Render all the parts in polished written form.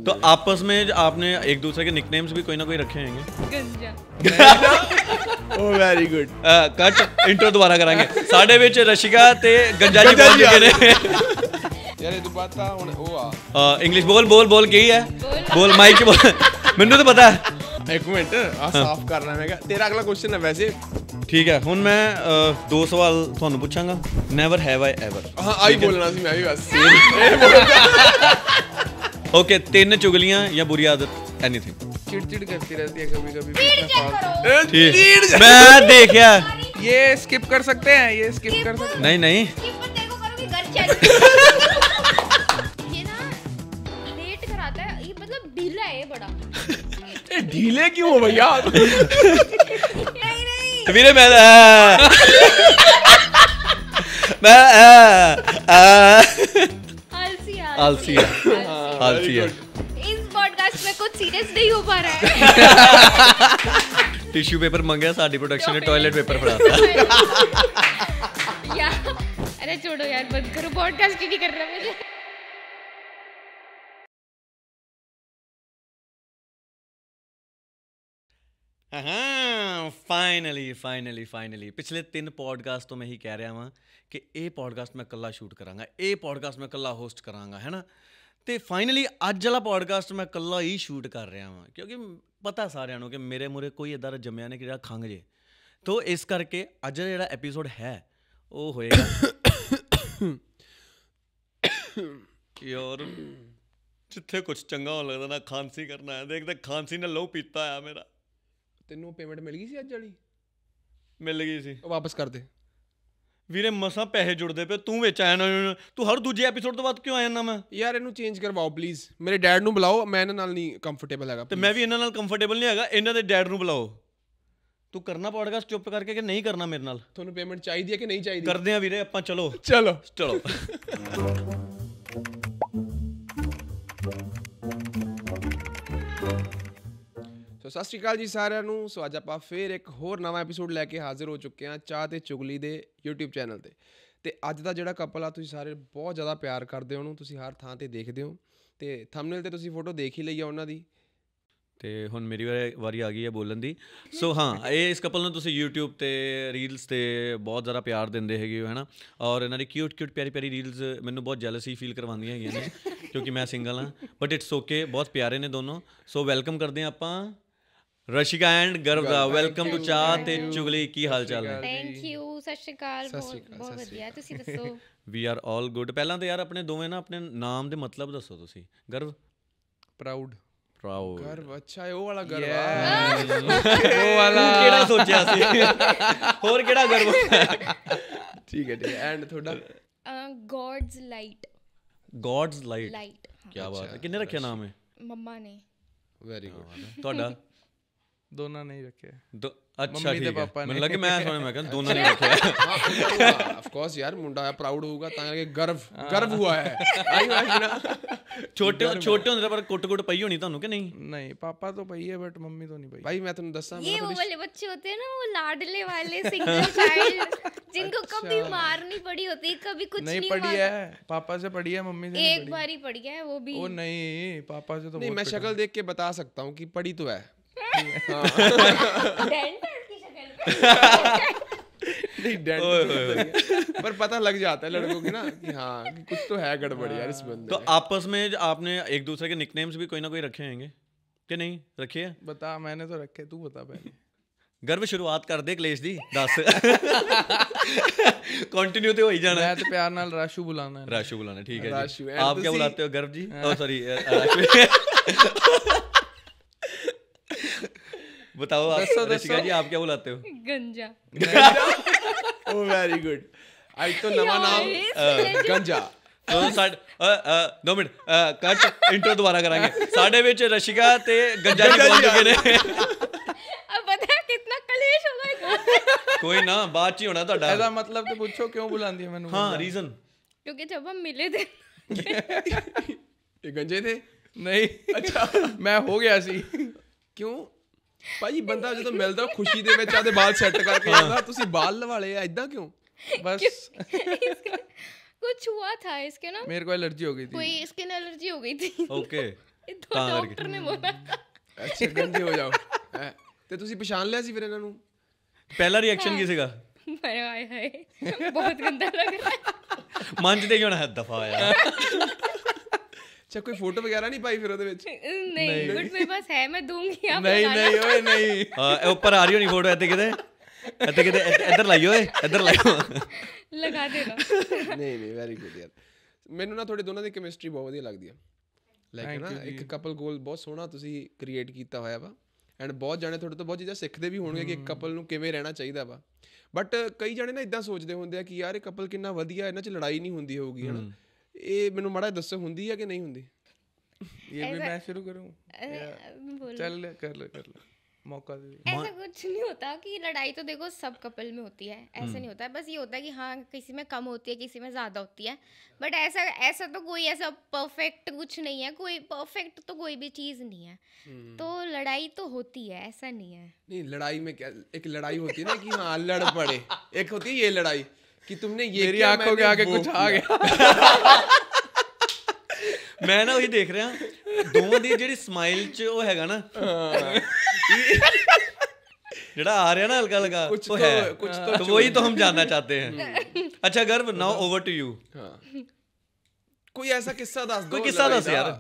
तो आपस में आपने एक दूसरे के निकनेम्स भी कोई ना कोई रखे होंगे? गंजा। ओ वेरी गुड। कट इंट्रो दोबारा करांगे। साडे विच रशिका ते गंजा जी बोल चुके ने। यार तू पता हुन ओ आ इंग्लिश बोल की है? बोल माइक च बोल। मैनू तो पता है। एक मिनट आ साफ करना मैं तेरा अगला क्वेश्चन है वैसे। ठीक है हुन मैं दो सवाल ਤੁਹਾਨੂੰ ਪੁੱਛਾਂਗਾ। Never have I ever. हां आई बोलना सी मैं भी बस। ओके 3 चुगलियां या बुरी आदत एनीथिंग। चिड़चिड़ करती रहती है कभी कभी। मैं देखा ये स्किप कर सकते हैं ये स्किप कर सकते हैं। नहीं ये ना लेट कराता है ये मतलब ढीला है बड़ा। ढीले क्यों हो भैया? नहीं वीरे मैं आलसी है। इस पॉडकास्ट में कुछ सीरियस नहीं हो पा रहा है। टिश्यू पेपर मंगया साडी प्रोडक्शन ने टॉयलेट पेपर फड़ाता। अरे छोड़ो यार बंद करो पॉडकास्ट ही नहीं कर रहा मुझे। फाइनली पिछले 3 पॉडकास्ट तो मैं ही कह रहा हाँ कि ये पॉडकास्ट मैं कला शूट करांगा, ये पॉडकास्ट मैं कला होस्ट करांगा, है ना। तो फाइनली अज वाला पॉडकास्ट मैं कला ही शूट कर रहा हाँ क्योंकि पता सारिਆਂ ਨੂੰ कि मेरे मुरे कोई इदा जम्मिया ने कि खंघ जे। तो इस करके अज जो एपीसोड है वो होएगा यार जिथे कुछ चंगा होने लगता ना खांसी करना है। देखते खांसी ने लहू पीता है मेरा। तेनू पेमेंट मिल गई सी अज वाली? मिल गई सी। वापस कर दे ਵੀਰੇ ਮਸਾਂ ਪੈਸੇ ਜੁੜਦੇ ਪਏ ਤੂੰ ਵਿੱਚ ਆਇਆ ਨਾ ਤੂੰ ਹਰ ਦੂਜੇ ਐਪੀਸੋਡ ਤੋਂ ਬਾਅਦ ਕਿਉਂ ਆਇਆ ਨਾ ਮੈਂ ਯਾਰ ਇਹਨੂੰ ਚੇਂਜ ਕਰਵਾਓ ਪਲੀਜ਼ ਮੇਰੇ ਡੈਡ ਨੂੰ ਬੁਲਾਓ ਮੈਂ ਇਹਨਾਂ ਨਾਲ ਨਹੀਂ ਕੰਫਰਟੇਬਲ ਹੈਗਾ ਤੇ ਮੈਂ ਵੀ ਇਹਨਾਂ ਨਾਲ ਕੰਫਰਟੇਬਲ ਨਹੀਂ ਹੈਗਾ ਇਹਨਾਂ ਦੇ ਡੈਡ ਨੂੰ ਬੁਲਾਓ ਤੂੰ ਕਰਨਾ ਪੋਡਕਾਸਟ ਚੁੱਪ ਕਰਕੇ ਕਿ ਨਹੀਂ ਕਰਨਾ ਮੇਰੇ ਨਾਲ ਤੁਹਾਨੂੰ ਪੇਮੈਂਟ ਚਾਹੀਦੀ ਹੈ ਕਿ ਨਹੀਂ ਚਾਹੀਦੀ ਕਰਦੇ ਆ ਵੀਰੇ ਆਪਾਂ ਚਲੋ ਸੋ ਸਤਿ ਸ਼੍ਰੀ ਅਕਾਲ ਜੀ ਸਾਰਿਆਂ ਨੂੰ। ਸੋ ਅੱਜ ਆਪਾਂ ਫੇਰ ਇੱਕ ਹੋਰ ਨਵਾਂ ਐਪੀਸੋਡ ਲੈ ਕੇ ਹਾਜ਼ਰ ਹੋ ਚੁੱਕੇ ਹਾਂ ਚਾਹ ਤੇ ਚੁਗਲੀ ਦੇ YouTube ਚੈਨਲ ਤੇ। ਤੇ ਅੱਜ ਦਾ ਜਿਹੜਾ ਕਪਲ ਆ ਤੁਸੀਂ ਸਾਰੇ ਬਹੁਤ ਜ਼ਿਆਦਾ ਪਿਆਰ ਕਰਦੇ ਹੋ ਉਹਨੂੰ, ਤੁਸੀਂ ਹਰ ਥਾਂ ਤੇ ਦੇਖਦੇ ਹੋ ਤੇ ਥੰਬਨੇਲ ਤੇ ਤੁਸੀਂ ਫੋਟੋ ਦੇਖ ਹੀ ਲਈ ਆ ਉਹਨਾਂ ਦੀ। ਤੇ ਹੁਣ ਮੇਰੀ ਵਾਰੀ ਆ ਗਈ ਹੈ ਬੋਲਣ ਦੀ। ਸੋ ਹਾਂ ਇਹ ਇਸ ਕਪਲ ਨੂੰ ਤੁਸੀਂ YouTube ਤੇ ਰੀਲਸ ਤੇ ਬਹੁਤ ਜ਼ਿਆਦਾ ਪਿਆਰ ਦਿੰਦੇ ਹੈਗੇ ਹੋ, ਹੈ ਨਾ। ਔਰ ਇਹਨਾਂ ਦੀ ਕਿਊਟ ਪਿਆਰੀ ਰੀਲਸ ਮੈਨੂੰ ਬਹੁਤ ਜੈਲਸੀ ਫੀਲ ਕਰਵਾਉਂਦੀਆਂ ਹੈਗੀਆਂ ਨੇ ਕਿਉਂਕਿ ਮੈਂ ਸਿੰਗਲ ਹਾਂ, ਬਟ ਇਟਸ ਓਕੇ, ਬਹੁਤ ਪਿਆਰੇ ਨੇ ਦੋਨੋਂ। ਸੋ ਵੈਲਕਮ ਕਰਦੇ ਹਾਂ ਆਪਾਂ रशिका एंड गर्व दा। वेलकम टू चाह ते चुगली। की हाल चाल है? थैंक यू सत श्री अकाल। बहुत ਵਧੀਆ ਤੁਸੀਂ ਦੱਸੋ? We are all good. ਪਹਿਲਾਂ ਤਾਂ ਯਾਰ ਆਪਣੇ ਦੋਵੇਂ ਨਾ ਆਪਣੇ ਨਾਮ ਦੇ ਮਤਲਬ ਦੱਸੋ ਤੁਸੀਂ। गर्व ਪ੍ਰਾਊਡ गर्व। अच्छा है वो वाला गर्व। वो वाला ਕਿਹੜਾ ਸੋਚਿਆ ਸੀ ਹੋਰ ਕਿਹੜਾ गर्व? ठीक है एंड ਤੁਹਾਡਾ? God's light. ਕੀ ਬਾਤ ਹੈ। ਕਿੰਨੇ ਰੱਖਿਆ ਨਾਮ ਹੈ? ਮੰਮਾ ਨੇ। Very good. ਤੁਹਾਡਾ? ਦੋਨਾਂ ਨੇ ਹੀ ਰੱਖਿਆ। अच्छा ठीक है। ਮੈਨੂੰ ਲੱਗਾ ਮੈਂ ਸੁਣਿਆ ਮੈਂ ਕਹਿੰਦਾ ਦੋਨਾਂ ਨੇ ਰੱਖਿਆ। ऑफ कोर्स यार मुंडा है प्राउड होगा ਤਾਂ ਕਿ गर्व हुआ है। ਛੋਟੇ ਹੁੰਦੇ ਪਰ ਕੁੱਟ ਪਈ ਹੋਣੀ ਤੁਹਾਨੂੰ ਕਿ ਨਹੀਂ? नहीं पापा तो पई है बट मम्मी तो नहीं पई। भाई मैं ਤੁਹਾਨੂੰ ਦੱਸਾਂ ये वो वाले बच्चे होते हैं ना वो लाडले वाले सिंगल चाइल्ड जिनको कभी मार नहीं पड़ी होती, कभी कुछ नहीं पड़ी है। पापा से पड़ी है, मम्मी से एक बार ही पड़ी है वो भी। ओ नहीं पापा से तो नहीं, मैं शक्ल देख के बता सकता हूँ कि पड़ी तो है। पर पता लग जाता है लड़कों की ना कि हाँ कि कुछ तो है गड़बड़ यार इस बंदे। तो आपस में आपने एक दूसरे के निकनेम्स भी कोई ना कोई रखे होंगे कि नहीं रखे? बता। मैंने तो रखे, तू बता पहले। गर्व शुरुआत कर दे क्लेश दी। 10 कंटिन्यू तो हो ही जाना। मैं तो प्यार नाल राशु बुलाना है। राशु बुलाना ठीक है जी। राशु। आप क्या बुलाते हो गर्व जी? ओ सॉरी बताओ आप रशिका जी आप क्या बुलाते हो? गंजा। ओ वेरी गुड। आज तो नवा नाम गंजा। तो 2 मिनट कट इंट्रो दोबारा करांगे। साडे विच रशिका ते गंजा जी बोल चुके ने। अब पता है कितना कलेश होगा। कोई ना बाद च होना ਤੁਹਾਡਾ। ਇਹਦਾ मतलब तो पूछो क्यों बुलांदी है मैंने? हां रीजन क्योंकि जब हम मिले थे ये गंजे थे? नहीं अच्छा मैं हो गया सी। क्यों ਭਾਜੀ ਬੰਦਾ ਜਦੋਂ ਮਿਲਦਾ ਖੁਸ਼ੀ ਦੇ ਵਿੱਚ ਆਦੇ ਵਾਲ ਸੈੱਟ ਕਰਕੇ ਜਾਂਦਾ, ਤੁਸੀਂ ਵਾਲ ਲਵਾਲੇ ਆ ਇਦਾਂ ਕਿਉਂ? बस कुछ हुआ था इसके ना, मेरे को एलर्जी हो गई थी, कोई स्किन एलर्जी हो गई थी। ओके ਇਹ ਤਾਂ ਡਾਕਟਰ ਨੇ ਬੋਲਾ ਅੱਛਾ ਗੰਜੇ ਹੋ ਜਾਓ ਤੇ ਤੁਸੀਂ ਪਛਾਣ ਲਿਆ ਸੀ ਫਿਰ ਇਹਨਾਂ ਨੂੰ? ਪਹਿਲਾ ਰਿਐਕਸ਼ਨ ਕੀ ਸੀਗਾ? ਮੈਂ ਆਏ ਹਾਏ ਬਹੁਤ ਗੰਦਾ ਲੱਗ ਰਿਹਾ ਹੈ। ਮਨ ਚ ਤੇ ਕੀ ਹੋਣਾ, ਦਫਾ ਆਇਆ। ਅੱਛਾ ਕੋਈ ਫੋਟੋ ਵਗੈਰਾ ਨਹੀਂ ਪਾਈ ਫਿਰ ਉਹਦੇ ਵਿੱਚ? ਨਹੀਂ ਬਟ ਮੇਰੇ ਪਾਸ ਹੈ, ਮੈਂ ਦੂੰਗੀ ਆਪ ਨਹੀਂ ਨਹੀਂ ਓਏ ਨਹੀਂ। ਇਹ ਉੱਪਰ ਆ ਰਹੀ ਹੋਣੀ ਫੋਟੋ, ਇੱਥੇ ਕਿਤੇ ਇੱਧਰ ਲਾਈ ਓਏ, ਇੱਧਰ ਲਾਈਓ। ਲਗਾ ਦੇਣਾ। ਨਹੀਂ ਵੈਰੀ ਗੁੱਡ ਯਾਰ। ਮੈਨੂੰ ਨਾ ਤੁਹਾਡੇ ਦੋਨਾਂ ਦੀ ਕੈਮਿਸਟਰੀ ਬਹੁਤ ਵਧੀਆ ਲੱਗਦੀ ਆ। ਲਾਈਕ ਨਾ ਇੱਕ ਕਪਲ ਗੋਲ ਬਹੁਤ ਸੋਹਣਾ ਤੁਸੀਂ ਕ੍ਰੀਏਟ ਕੀਤਾ ਹੋਇਆ ਵਾ ਐਂਡ ਬਹੁਤ ਜਾਣੇ ਤੁਹਾਡੇ ਤੋਂ ਬਹੁਤ ਚੀਜ਼ਾਂ ਸਿੱਖਦੇ ਵੀ ਹੋਣਗੇ ਕਿ ਇੱਕ ਕਪਲ ਨੂੰ ਕਿਵੇਂ ਰਹਿਣਾ ਚਾਹੀਦਾ ਵਾ। ਬਟ ਕਈ ਜਾਣੇ ਨਾ ਇੱਦਾਂ ਸੋਚਦੇ ਹੁੰਦੇ ਆ ਕਿ ਯਾਰ ਇਹ ਕਪਲ ਕਿੰਨਾ ਵਧੀਆ, ਇਹਨਾਂ 'ਚ ਲੜਾਈ ਨਹੀਂ ਹੁੰਦੀ ਹੋਊਗੀ ਹੈ ਨਾ। ਇਹ ਮੈਨੂੰ ਮਾੜਾ ਦੱਸੋ ਹੁੰਦੀ ਆ ਕਿ ਨਹੀਂ ਹੁੰਦੀ? ये भी मैं शुरू करूं? बोलो। चल कर ले मौका दे। ऐसा कुछ नहीं होता कि लड़ाई तो देखो सब कपल में होती है, ऐसा नहीं होता है। बस ये होता है कि हाँ किसी में कम होती है, किसी में ज़्यादा होती है। बट ऐसा तो कोई ऐसा परफेक्ट कुछ नहीं है, कोई परफेक्ट तो कोई भी चीज़ नहीं है। तो लड़ाई तो होती है, ऐसा नहीं है। नहीं लड़ाई में क्या, एक लड़ाई होती है ना कि हाँ लड़ पड़े, एक होती है ये लड़ाई कि तुमने ये मेरी आंखों के आगे कुछ आ गया। ਮੈਂ ਨਾ ਉਹੀ ਦੇਖ ਰਿਹਾ ਦੋਵਾਂ ਦੀ ਜਿਹੜੀ ਸਮਾਈਲ 'ਚ ਉਹ ਹੈਗਾ ਨਾ ਜਿਹੜਾ ਆ ਰਿਹਾ ਨਾ ਹਲਕਾ ਹਲਕਾ, ਉਹ ਹੈ ਕੁਝ तो वही तो हम जानना चाहते हैं। अच्छा गर्व, नाउ ओवर टू यू। कोई ऐसा किस्सा दस दो, कोई किस्सा दस यार,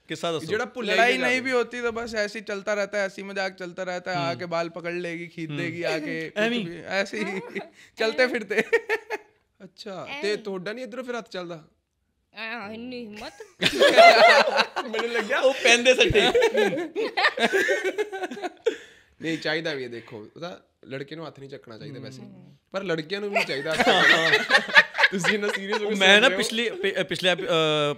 किस्सा दस। जेड़ा लड़ाई नहीं भी होती तो बस ऐसे ही चलता रहता है, हंसी मजाक चलता रहता है। आके बाल पकड़ लेगी, खींच देगी आके, ऐसे ही चलते फिरते। अच्छा ते ਤੁਹਾਡਾ ਨਹੀਂ ਇਧਰੋਂ ਫਿਰ ਹੱਥ ਚੱਲਦਾ? ਇੰਨੀ ਹਿੰਮਤ ਮੈਨੂੰ ਲੱਗਿਆ ਉਹ ਪੈਂਦੇ ਸੱਟੇ। ਨਹੀਂ ਚਾਹੀਦਾ ਵੀ ਇਹ ਦੇਖੋ, ਉਹਦਾ ਲੜਕੇ ਨੂੰ ਹੱਥ ਨਹੀਂ ਚੱਕਣਾ ਚਾਹੀਦਾ ਵੈਸੇ, ਪਰ ਲੜਕੀਆਂ ਨੂੰ ਵੀ ਨਹੀਂ ਚਾਹੀਦਾ। ਤੁਸੀਂ ਨਾ ਸੀਰੀਅਸ ਹੋ ਕੇ ਮੈਂ ਨਾ ਪਿਛਲੇ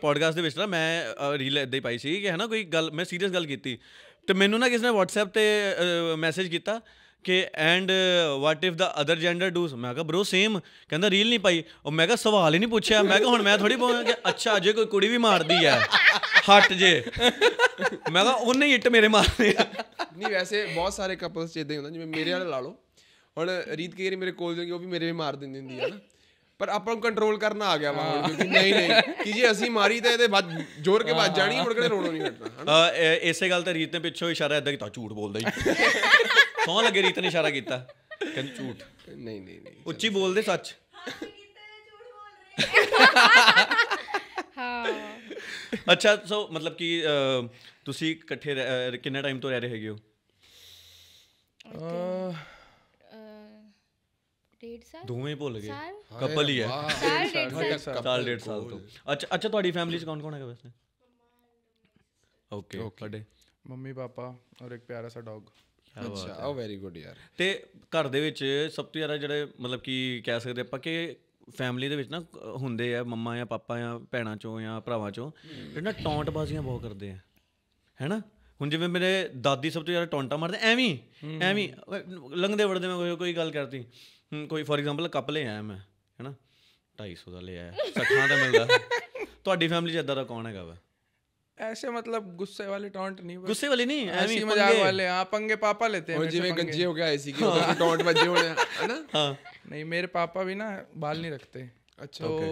ਪੋਡਕਾਸਟ ਦੇ ਵਿੱਚ ਨਾ ਮੈਂ ਰੀਲ ਇੱਦਾਂ ਹੀ ਪਾਈ ਸੀ ਕਿ ਹੈ ਨਾ ਕੋਈ ਗੱਲ, ਮੈਂ ਸੀਰੀਅਸ ਗੱਲ ਕੀਤੀ ਤੇ ਮੈਨੂੰ ਨਾ ਕਿਸੇ ਨੇ WhatsApp ਤੇ ਮੈਸੇਜ ਕੀਤਾ ਕਿ and what if the other gender does. ਮੈਂ ਕਿਹਾ ਬਰੋ ਸੇਮ। ਕਹਿੰਦਾ ਰੀਲ ਨਹੀਂ ਪਾਈ। ਉਹ ਮੈਂ ਕਿਹਾ ਸਵਾਲ ਹੀ ਨਹੀਂ ਪੁੱਛਿਆ। ਮੈਂ ਕਿਹਾ ਹੁਣ ਮੈਂ ਥੋੜੀ ਬੋਲਾਂ ਕਿ ਅੱਛਾ ਜੇ ਕੋਈ ਕੁੜੀ ਵੀ ਮਾਰਦੀ ਹੈ ਹੱਟ ਜੇ। ਮੈਂ ਕਿਹਾ ਉਹਨੇ ਹੀ ਇੱਟ ਮੇਰੇ ਮਾਰਨੇ। ਨਹੀਂ ਵੈਸੇ ਬਹੁਤ ਸਾਰੇ ਕਪਲਸ 'ਚ ਇੱਦਾਂ ਹੀ ਹੁੰਦਾ, ਜਿਵੇਂ ਮੇਰੇ ਵਾਲੇ ਲਾ ਲਓ। ਹੁਣ ਰੀਤ ਕਈ ਵਾਰੀ ਮੇਰੇ ਕੋਲ ਜਾਂਦੀ, ਉਹ ਵੀ ਮੇਰੇ ਵੀ ਮਾਰ ਦਿੰਦੀ ਹੁੰਦੀ ਹੈ ਨਾ, ਪਰ ਆਪਾਂ ਨੂੰ ਕੰਟਰੋਲ ਕਰਨਾ ਆ ਗਿਆ ਵਾ ਹੁਣ, ਕਿਉਂਕਿ ਨਹੀਂ ਕਿ ਜੇ ਅਸੀਂ ਮਾਰੀ ਤਾਂ ਇਹਦੇ ਵੱਜ ਜ਼ੋਰ ਕੇ ਵੱਜ ਜਾਣੀ, ਮੁੜ ਕੇ ਰੋਣੋਂ ਨਹੀਂ ਹਟਣਾ। ਇਸੇ ਗੱਲ ਤੇ ਰੀਤ ਨੇ ਪਿੱਛੋਂ ਇਸ਼ਾਰਾ ਇੱਦਾਂ ਕੀਤਾ, ਝੂਠ ਬੋਲਦਾ ਹੀ। ਸੌਂ ਲੱਗੇ ਰੀਤ ਨੇ ਇਸ਼ਾਰਾ ਕੀਤਾ, ਕਹਿੰਦੀ ਝੂਠ ਨਹੀਂ ਉੱਚੀ ਬੋਲਦੇ ਸੱਚ। ਅੱਛਾ ਸੋ ਮਤਲਬ ਕਿ ਤੁਸੀਂ ਇਕੱਠੇ ਕਿੰਨਾ ਟਾਈਮ ਤੋਂ ਰਹਿ ਰਹੇ ਹੈਗੇ ਹੋ? 1.5 ਸਾਲ ਦੋਵੇਂ ਭੁੱਲ ਗਏ, ਸਾਲ ਕਪਲ ਹੀ ਹੈ। ਸਾਲ 1.5 ਸਾਲ ਤੋਂ। ਅੱਛਾ ਤੁਹਾਡੀ ਫੈਮਿਲੀ 'ਚ ਕੌਣ ਕੌਣ ਹੈਗਾ ਵੈਸੇ? ਓਕੇ ਤੁਹਾਡੇ मम्मी पापा और एक प्यारा सा डॉग। ਅੱਛਾ ਉਹ ਵੈਰੀ ਗੁੱਡ ਯਾਰ। ਤੇ ਘਰ ਦੇ ਵਿੱਚ ਸਭ ਤੋਂ ਜ਼ਿਆਦਾ ਜਿਹੜੇ ਮਤਲਬ ਕਿ ਕਹਿ ਸਕਦੇ ਆਪਾਂ ਕਿ ਫੈਮਿਲੀ ਦੇ ਵਿੱਚ ਨਾ ਹੁੰਦੇ ਆ ਮੰਮਾ ਜਾਂ ਪਾਪਾ ਜਾਂ ਭੈਣਾਂ ਚੋਂ ਜਾਂ ਭਰਾਵਾਂ ਚੋਂ ਜਿਹੜੇ ਨਾ ਟੌਂਟਬਾਜ਼ੀਆਂ ਬਹੁਤ ਕਰਦੇ ਆ, ਹੈ ਨਾ। ਹੁਣ ਜਿਵੇਂ ਮੇਰੇ ਦਾਦੀ ਸਭ ਤੋਂ ਜ਼ਿਆਦਾ ਟੌਂਟਾ ਮਾਰਦੇ, ਐਵੇਂ ਲੰਘਦੇ ਵੜਦੇ ਮੈਂ ਕੋਈ ਗੱਲ ਕਰਤੀ, ਕੋਈ ਫੋਰ ਐਗਜ਼ਾਮਪਲ ਕੱਪ ਲੈ ਆਇਆ ਮੈਂ, ਹੈ ਨਾ, 250 ਦਾ ਲੈ ਆਇਆ, 60 ਦਾ ਮਿਲਦਾ। ਤੁਹਾਡੀ ਫੈਮਿਲੀ 'ਚ ਇੱਦਾਂ ਦਾ ਕੌਣ ਹੈਗਾ ਵਾ? ऐसे मतलब गुस्से वाले टॉन्ट नहीं, गुस्से वाले नहीं, ऐसे मजाक वाले। हाँ पंगे पापा लेते हैं। और जिਵੇਂ गंजे हो गया ऐसी कि उधर टॉन्ट बजे होने है ना। हाँ नहीं मेरे पापा भी ना बाल नहीं रखते। अच्छा तो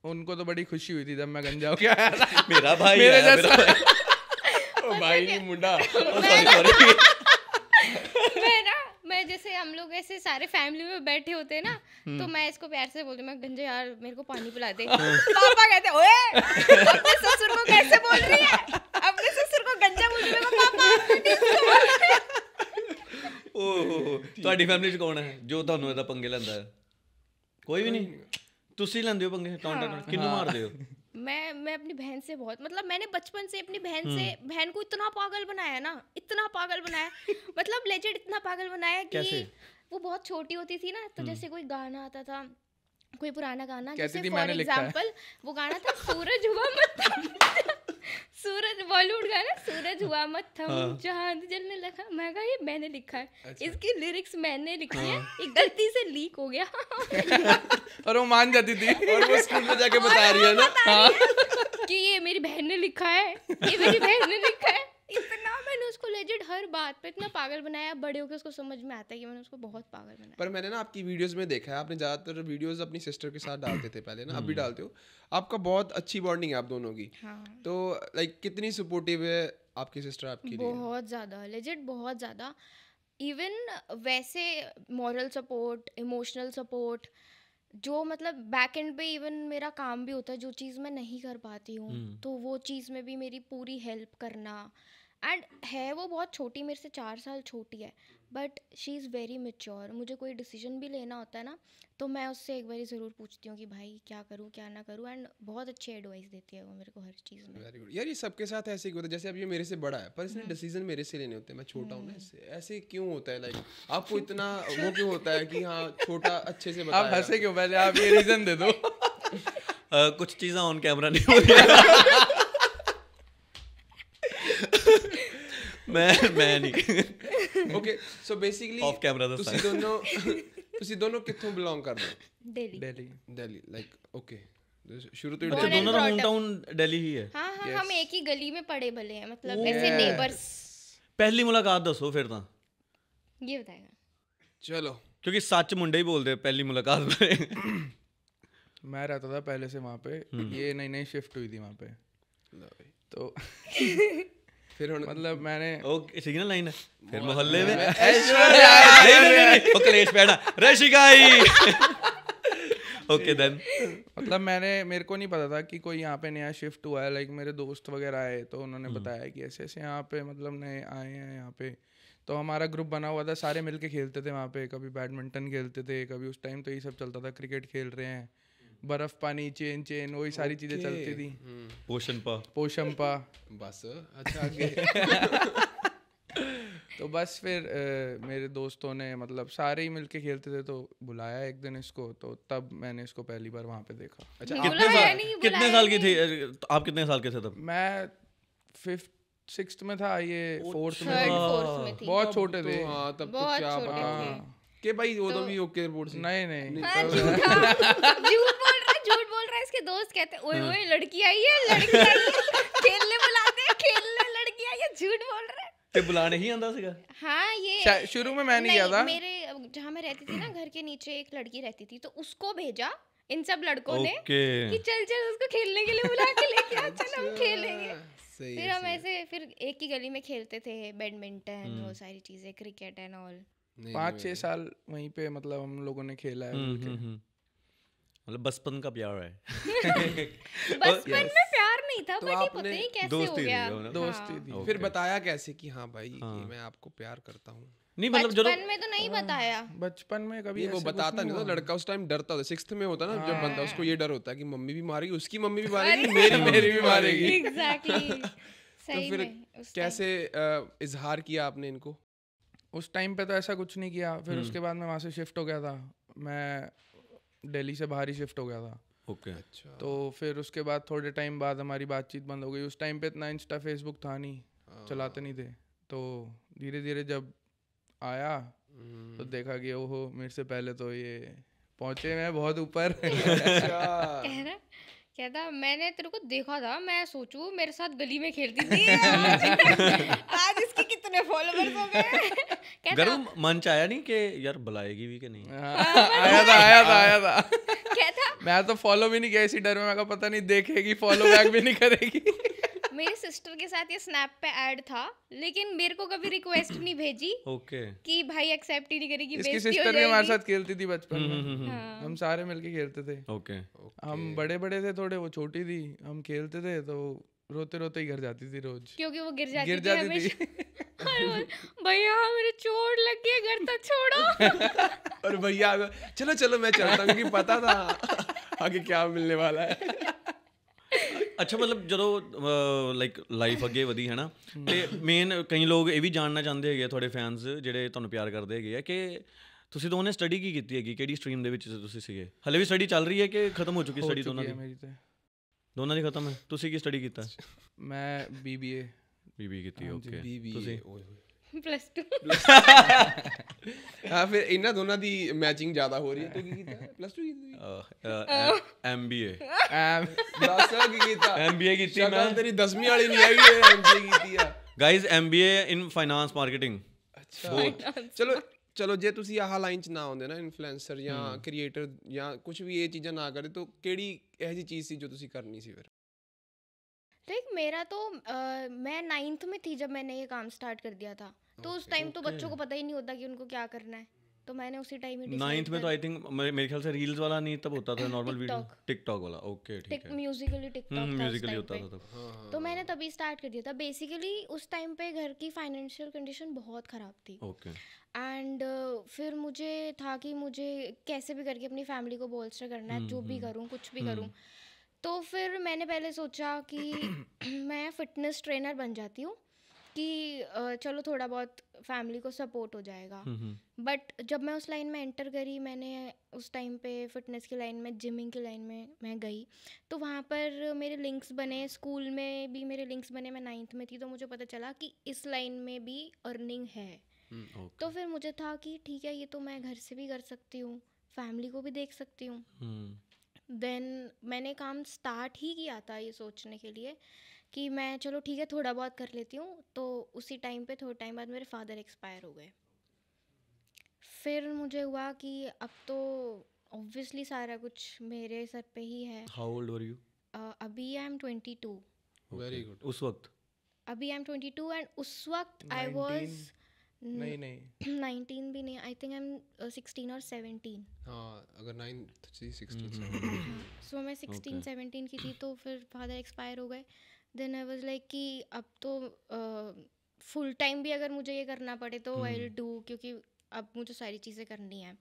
उनको तो बड़ी खुशी हुई थी जब मैं गंजा हो गया। मेरा भाई मेरे जैसा भाई नहीं मुंडा। मैं जैसे हम लोग ऐसे सारे फैमिली में बैठे होते हैं ना, तो मैं इसको प्यार से बोलती हूँ, मैं गंजे यार मेरे को पानी पिला दे। पापा कहते ओए अपने ससुर को कैसे बोल रही है, अपने ससुर को गंजा बोल रही है पापा। ਓਹ ਤੁਹਾਡੀ ਫੈਮਿਲੀ 'ਚ ਕੌਣ ਹੈ ਜੋ ਤੁਹਾਨੂੰ ਇਹਦਾ ਪੰਗੇ ਲੈਂਦਾ ਹੈ? ਕੋਈ ਵੀ ਨਹੀਂ। ਤੁਸੀਂ ਲੈਂਦੇ ਹੋ पंगे टॉन्ट? किन्नू मारते हो? मैं अपनी बहन से बहुत, मतलब मैंने बचपन से अपनी बहन को इतना पागल बनाया ना, इतना पागल बनाया, मतलब लेजेंड इतना पागल बनाया कि वो बहुत छोटी होती थी ना, तो जैसे कोई गाना आता था, कोई पुराना गाना, जैसे फॉर एग्जाम्पल वो गाना था सूरज हुआ मत थम, सूरज बॉलीवुड गाना, सूरज हुआ मत थम चांद जलने लगा। मैं कहा ये मैंने लिखा है, इसकी लिरिक्स मैंने लिखी है, ये गलती से लीक हो गया। और वो मान जाती थी और वो स्कूल में जाके बता रही है ना कि ये मेरी बहन ने लिखा है, ये मेरी बहन ने लिखा है। इतना मैंने उसको लेजेंड हर बात पे इतना पागल बनाया, बड़े होकर उसको समझ में आता है कि मैंने उसको बहुत पागल बनाया। पर मैंने ना आपकी वीडियोस में देखा है, आपने ज़्यादातर वीडियोस अपनी सिस्टर के साथ डालते थे पहले ना, अभी डालते हो, आपका बहुत अच्छी बॉन्डिंग है आप दोनों की। हाँ, तो लाइक कितनी सपोर्टिव है आपकी सिस्टर आपके लिए? बहुत ज़्यादा, लेजिट बहुत ज़्यादा। इवन वैसे मॉरल सपोर्ट, इमोशनल सपोर्ट, जो मतलब बैक एंड पे इवन मेरा काम भी होता है, जो चीज़ मैं नहीं कर पाती हूँ तो वो चीज़ में भी मेरी पूरी हेल्प करना। एंड है वो बहुत छोटी, मेरे से 4 साल छोटी है, but she is very mature. मुझे कोई डिसीजन भी लेना होता है ना, तो मैं उससे एक बार ज़रूर पूछती हूँ कि भाई क्या करूँ क्या ना करूँ, एंड बहुत अच्छी एडवाइस देती है वो मेरे को हर चीज़ में। वेरी गुड यार, ये सबके साथ ऐसे ही होता है। जैसे अब ये मेरे से बड़ा है पर इसने डिसीजन मेरे से लेने होते हैं, मैं छोटा हूँ ना इससे। ऐसे क्यों होता है? लाइक आपको इतना वो क्यों होता है कि हाँ छोटा अच्छे से आप बताएगा? हंसे क्यों? पहले आप ये रीजन दे दो। कुछ चीज़ें ऑन कैमरा नहीं हो रही। मैं नहीं। Okay so basically Off camera ਦੱਸਾਂ। ਤੁਸੀਂ ਦੋਨੋਂ ਕਿੱਥੋਂ ਬਿਲੋਂਗ ਕਰਦੇ ਹੋ? दिल्ली। दिल्ली लाइक ओके, शुरू तो Born अच्छा, and दोनों का brought home up। Town Delhi ही है। हाँ हाँ, हम एक ही गली में पड़े भले हैं, मतलब ऐसे नेबर्स। ਪਹਿਲੀ ਮੁਲਾਕਾਤ ਦੱਸੋ ਫਿਰ ਤਾਂ, ये बताएगा। चलो क्योंकि सच मुंडे ही बोलते हैं पहली मुलाकात में। मैं रहता था पहले से वहाँ पे, ये नई नई शिफ्ट हुई थी वहाँ पे, लो भाई। तो फिर हुन मतलब मैंने ਉਹ ਸੀਗੀ ਨਾ ਲਾਈਨ ਫਿਰ ਮੁਹੱਲੇ में ऐश्वर्या ਉਹ ਕਲੇਸ਼ ਪੈਣਾ रशिकाई। ओके देन मतलब मेरे को नहीं पता था कि कोई यहाँ पे नया शिफ्ट हुआ है। लाइक मेरे दोस्त वगैरह आए तो उन्होंने बताया कि ऐसे ऐसे यहाँ पे मतलब नए आए हैं यहाँ पे। तो हमारा ग्रुप बना हुआ था, सारे मिलके खेलते थे वहाँ पे, कभी बैडमिंटन खेलते थे, कभी उस टाइम तो ये सब चलता था, क्रिकेट खेल रहे हैं, बर्फ पानी, चेन चेन, वही सारी चीज़ें चलती थी, पोषण पा पोशंपा। बस अच्छा आगे। तो बस फिर मेरे दोस्तों ने मतलब सारे ही मिलके खेलते थे तो बुलाया एक दिन इसको, तो तब मैंने इसको पहली बार वहाँ पे देखा। अच्छा कितने साल की थी आप? कितने साल के थे तब? मैं 5th 6th में था, ये 4th में थर्ड थी। फोर्थ में थी। बहुत छोटे थे। हाँ तब तो बहुत क्या छोटे पता थे। कि भाई वो तो भी ओके बोर्ड से। नहीं नहीं हाँ, झूठ बोल रहा है। इसके दोस्त कहते हैं ओए ओए लड़की आई है, लड़की आई है, खेलने बुलाते हैं, खेलने लड़की आई है, झूठ बोल रहा है। ਤੇ ਬੁਲਾਣੇ ਹੀ ਆਂਦਾ ਸੀਗਾ? हाँ ये शुरू में मैं नहीं गया था। मेरे जहाँ मैं रहती थी ना, घर के नीचे एक लड़की रहती थी, तो उसको भेजा इन सब लड़कों ने ओके कि चल चल उसको खेलने के लिए बुला के लेके आ, चल हम खेलेंगे। सही फिर हम ऐसे फिर एक ही गली में खेलते थे, बैडमिंटन वो सारी चीजें, क्रिकेट एंड ऑल। 5-6 साल वहीं पे मतलब हम लोगों ने खेला है मिलके। मतलब बचपन का प्यार है। बचपन में प्यार नहीं था, तो बट ये आपने पता नहीं कैसे दोस्ती हो थी गया। वो ना? दोस्ती थी। फिर बताया कैसे कि हाँ भाई कि मैं आपको प्यार करता हूँ? नहीं मतलब जो बचपन में तो नहीं बताया। बचपन में कभी ये वो ऐसे कुछ बताता नहीं हुआ। था लड़का, उस टाइम डरता था। 6th में होता ना जब बंदा, उसको ये डर होता है कि मम्मी भी मारेगी, उसकी मम्मी भी मारेगी, मेरी भी मारेगी। एग्जैक्टली। तो सही फिर में उस कैसे इजहार किया आपने इनको? उस टाइम पे तो ऐसा कुछ नहीं किया। फिर उसके बाद मैं वहाँ से शिफ्ट हो गया था, मैं दिल्ली से बाहर ही शिफ्ट हो गया था। ओके अच्छा तो फिर उसके बाद थोड़े टाइम बाद हमारी बातचीत बंद हो गई। उस टाइम पे इतना इंस्टा फेसबुक था नहीं, चलाते नहीं थे। तो धीरे धीरे जब आया तो देखा कि ओहो मेरे से पहले तो ये पहुंचे मैं बहुत ऊपर। कह रहा कहता मैंने तेरे को देखा था, मैं सोचूं मेरे साथ गली में खेलती थी, आज इसके कितने फॉलोअर्स हो गए। कहता गर्व मन च आया नहीं कि यार बुलाएगी भी कि नहीं? आया था। कहता मैं तो फॉलो भी नहीं किया इसी डर में, मैं कहा पता नहीं देखेगी, फॉलो बैक भी नहीं करेगी। मेरी सिस्टर के साथ ये स्नैप पे ऐड था, लेकिन मेरे को कभी रिक्वेस्ट नहीं भेजी ओके कि भाई एक्सेप्ट ही नहीं करेगी, इसकी बेइज्जती हो सिस्टर भी हमारे जाएगी। साथ खेलती थी बचपन में। हाँ। हम सारे मिलके खेलते थे। ओके हम बड़े बड़े थे थोड़े, वो छोटी थी। हम खेलते थे तो रोते रोते ही घर जाती थी रोज। क्योंकि वो गिर जाती गिर थी जाती हमेशा। थी। भैया मेरे चोट लग गई, घर तक छोड़ो। और भैया चलो चलो मैं चलता हूँ, क्योंकि पता था आगे क्या मिलने वाला है। ਅੱਛਾ ਮਤਲਬ ਜਦੋਂ ਲਾਈਕ ਲਾਈਫ ਅੱਗੇ ਵਧੀ ਹੈ ਨਾ, ਤੇ ਮੇਨ ਕਈ ਲੋਕ ਇਹ ਵੀ ਜਾਣਨਾ ਚਾਹੁੰਦੇ ਹੈਗੇ ਆ ਤੁਹਾਡੇ ਫੈਨਸ ਜਿਹੜੇ ਤੁਹਾਨੂੰ ਪਿਆਰ ਕਰਦੇ ਹੈਗੇ ਆ ਕਿ ਤੁਸੀਂ ਦੋਨੇ ਸਟੱਡੀ ਕੀ ਕੀਤੀ ਹੈਗੀ, ਕਿਹੜੀ ਸਟਰੀਮ ਦੇ ਵਿੱਚ ਤੁਸੀਂ ਸੀਗੇ? ਹਲੇ ਵੀ ਸਟੱਡੀ ਚੱਲ ਰਹੀ ਹੈ ਕਿ ਖਤਮ ਹੋ ਚੁੱਕੀ ਸਟੱਡੀ ਦੋਨਾਂ ਦੀ? ਮੇਰੀ ਤੇ ਦੋਨਾਂ ਦੀ ਖਤਮ ਹੈ। ਤੁਸੀਂ ਕੀ ਸਟੱਡੀ ਕੀਤਾ? ਮੈਂ BBA ਬੀਬੀ ਕੀਤੀ। ਓਕੇ BBA ਤੁਸੀਂ? +2 ਹਾਂ ਫਿਰ ਇਹਨਾਂ ਦੋਨਾਂ ਦੀ ਮੈਚਿੰਗ ਜ਼ਿਆਦਾ ਹੋ ਰਹੀ ਹੈ। ਤੂੰ ਕੀ ਕੀਤਾ? +2 ਕੀਤੀ? MBA ਦੱਸ ਕੀ ਕੀਤਾ? MBA ਕੀਤੀ ਮੈਂ। ਤੇਰੀ 10ਵੀਂ ਵਾਲੀ ਨਹੀਂ ਹੈਗੀ, MBA ਕੀਤੀ ਆ। Guys MBA in finance marketing. ਅੱਛਾ ਚਲੋ ਚਲੋ ਜੇ ਤੁਸੀਂ ਆਹ ਲਾਈਨ 'ਚ ਨਾ ਆਉਂਦੇ ਨਾ ਇਨਫਲੂਐਂਸਰ ਜਾਂ ਕ੍ਰੀਏਟਰ ਜਾਂ ਕੁਝ ਵੀ ਇਹ ਚੀਜ਼ਾਂ ਨਾ ਕਰੇ ਤਾਂ ਕਿਹੜੀ ਇਹੋ ਜਿਹੀ ਚੀਜ਼ ਸੀ ਜੋ ਤੁਸੀਂ ਕਰਨੀ ਸੀ ਫਿਰ? लाइक मेरा तो मैं 9th में थी जब मैंने ये काम स्टार्ट कर दिया था, तो उस टाइम तो बच्चों को पता ही नहीं होता कि उनको क्या करना है, तो मैंने उसी टाइम ही 9th में तो आई थिंक मेरे ख्याल से रील्स वाला नहीं तब होता था, नॉर्मल वीडियो टिकटॉक वाला। ओके ठीक है। म्यूजिकली टिकटॉक था उस म्यूजिकली टाइम होता पे, था तब। तो मैंने तभी स्टार्ट कर दिया था। बेसिकली उस टाइम पे घर की फाइनेंशियल कंडीशन बहुत ख़राब थी, ओके एंड फिर मुझे था कि मुझे कैसे भी करके अपनी फैमिली को बोल्स्टर करना है, जो भी करूँ कुछ भी करूँ। तो फिर मैंने पहले सोचा कि मैं फ़िटनेस ट्रेनर बन जाती हूँ कि चलो थोड़ा बहुत फैमिली को सपोर्ट हो जाएगा। बट जब मैं उस लाइन में एंटर करी, मैंने उस टाइम पे फ़िटनेस की लाइन में, जिमिंग की लाइन में मैं गई, तो वहाँ पर मेरे लिंक्स बने, स्कूल में भी मेरे लिंक्स बने। मैं 9th में थी तो मुझे पता चला कि इस लाइन में भी अर्निंग है। तो फिर मुझे था कि ठीक है, ये तो मैं घर से भी कर सकती हूँ, फैमिली को भी देख सकती हूँ। देन मैंने काम स्टार्ट ही किया था ये सोचने के लिए कि मैं चलो ठीक है थोड़ा बहुत कर लेती हूँ। तो उसी टाइम पे थोड़े टाइम बाद मेरे फादर एक्सपायर हो गए। फिर मुझे हुआ कि अब तो ऑब्वियसली सारा कुछ मेरे सर पे ही है। How old were you? अभी आई एम 22। Very good. उस वक्त अभी आई एम 22 एंड उस वक्त आई वाज नहीं 19 भी नहीं, आई थिंक आई एम 16 और 17। हाँ अगर 9th थी 16 17। सो मैं 16 17 की थी, तो फिर फादर एक्सपायर हो गए। देन आई वाज लाइक कि अब तो फुल टाइम भी अगर मुझे ये करना पड़े तो आई विल डू, क्योंकि अब मुझे सारी चीज़ें करनी है।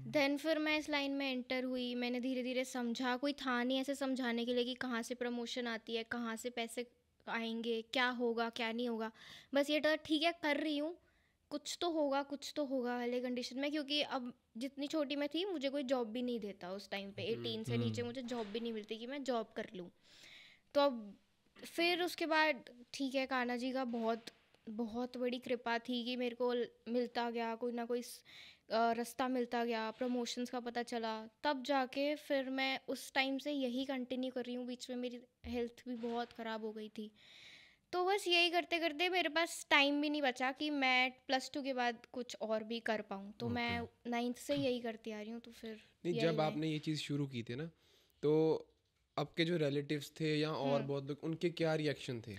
देन फिर मैं इस लाइन में एंटर हुई। मैंने धीरे धीरे समझा, कोई था नहीं ऐसे समझाने के लिए कि कहाँ से प्रमोशन आती है, कहाँ से पैसे आएंगे, क्या होगा क्या नहीं होगा। बस ये था ठीक है कर रही हूँ, कुछ तो होगा वाले कंडीशन में, क्योंकि अब जितनी छोटी मैं थी मुझे कोई जॉब भी नहीं देता उस टाइम पे। 18 से नीचे मुझे जॉब भी नहीं मिलती कि मैं जॉब कर लूँ। तो अब फिर उसके बाद ठीक है, कान्हा जी का बहुत बड़ी कृपा थी कि मेरे को मिलता गया, कोई ना कोई रास्ता मिलता गया, प्रमोशंस का पता चला, तब जाके फिर मैं उस टाइम से यही कंटिन्यू कर रही हूँ। बीच में मेरी हेल्थ भी बहुत ख़राब हो गई थी, तो बस यही करते करते मेरे पास टाइम भी नहीं बचा कि मैं +2 के बाद कुछ और भी कर पाऊँ। तो मैं 9th से यही करती आ रही हूँ। तो फिर नहीं, जब आपने ये चीज़ शुरू की थी ना, तो आपके जो रिलेटिव्स थे या और बहुत लोग, उनके क्या रिएक्शन थे?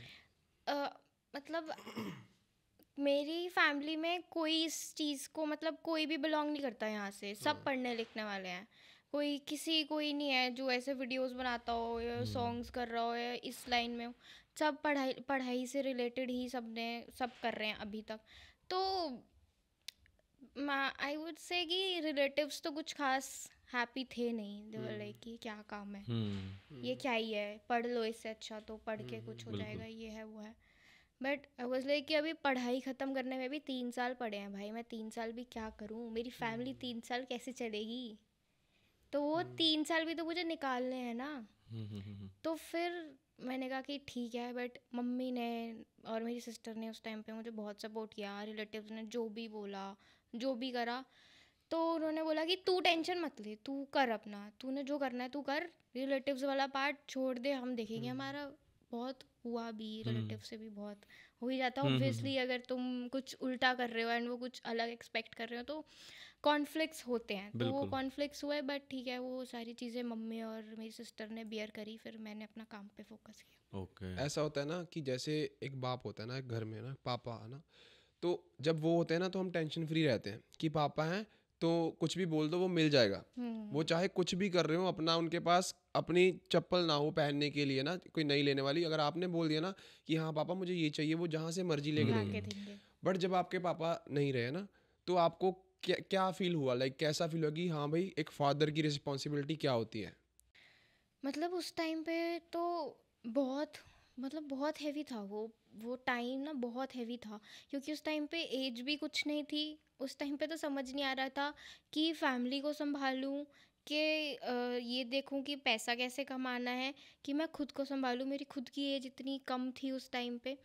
मतलब मेरी फैमिली में कोई इस चीज़ को, मतलब कोई भी बिलोंग नहीं करता यहाँ से, सब पढ़ने लिखने वाले हैं। कोई नहीं है जो ऐसे वीडियोस बनाता हो या सॉन्ग्स कर रहा हो या इस लाइन में हो। सब पढ़ाई से रिलेटेड ही सब कर रहे हैं अभी तक। तो आई वुड से कि रिलेटिव्स तो कुछ खास हैप्पी थे नहीं। दे वर लाइक कि क्या काम है, ये क्या ही है, पढ़ लो, इससे अच्छा तो पढ़ के कुछ हो जाएगा, ये है वो है। बट आई वॉज लाइक कि अभी पढ़ाई ख़त्म करने में भी 3 साल पड़े हैं भाई, मैं 3 साल भी क्या करूँ, मेरी फैमिली 3 साल कैसे चलेगी, तो वो 3 साल भी तो मुझे निकालने हैं ना। तो फिर मैंने कहा कि ठीक है। बट मम्मी ने और मेरी सिस्टर ने उस टाइम पे मुझे बहुत सपोर्ट किया। रिलेटिव्स ने जो भी बोला, जो भी करा, तो उन्होंने बोला कि तू टेंशन मत ले, तू कर अपना, तूने जो करना है तू कर, रिलेटिव्स वाला पार्ट छोड़ दे, हम देखेंगे। हमारा बहुत हुआ भी, रिलेटिव से भी बहुत हो ही जाता है ऑब्वियसली। अगर तुम कुछ उल्टा कर रहे हो एंड वो कुछ अलग एक्सपेक्ट कर रहे हो तो कॉन्फ्लिक्ट्स होते हैं। तो वो कॉन्फ्लिक्ट्स हुए, बट ठीक है, वो सारी चीज़ें मम्मी और मेरी सिस्टर ने बियर करी। फिर मैंने अपना काम पे फोकस किया। ऐसा होता है ना कि जैसे एक बाप होता है ना एक घर में ना, पापा है ना, तो जब वो होते हैं ना तो हम टेंशन फ्री रहते हैं कि पापा हैं तो कुछ भी बोल दो वो मिल जाएगा। वो चाहे कुछ भी कर रहे हो, अपना उनके पास अपनी चप्पल ना हो पहनने के लिए ना, कोई नई लेने वाली, अगर आपने बोल दिया ना कि हाँ पापा मुझे ये चाहिए, वो जहाँ से मर्जी लेके देंगे। बट जब आपके पापा नहीं रहे ना, तो आपको क्या फील हुआ? लाइक कैसा फील हुआ कि हाँ भाई एक फादर की रिस्पॉन्सिबिलिटी क्या होती है? मतलब उस टाइम पे तो बहुत हैवी था वो टाइम ना, बहुत हैवी था, क्योंकि उस टाइम पे एज भी कुछ नहीं थी। उस टाइम पे तो समझ नहीं आ रहा था कि फैमिली को संभालूं, कि ये देखूं कि पैसा कैसे कमाना है, कि मैं खुद को संभालूं। मेरी खुद की एज इतनी कम थी उस टाइम पे,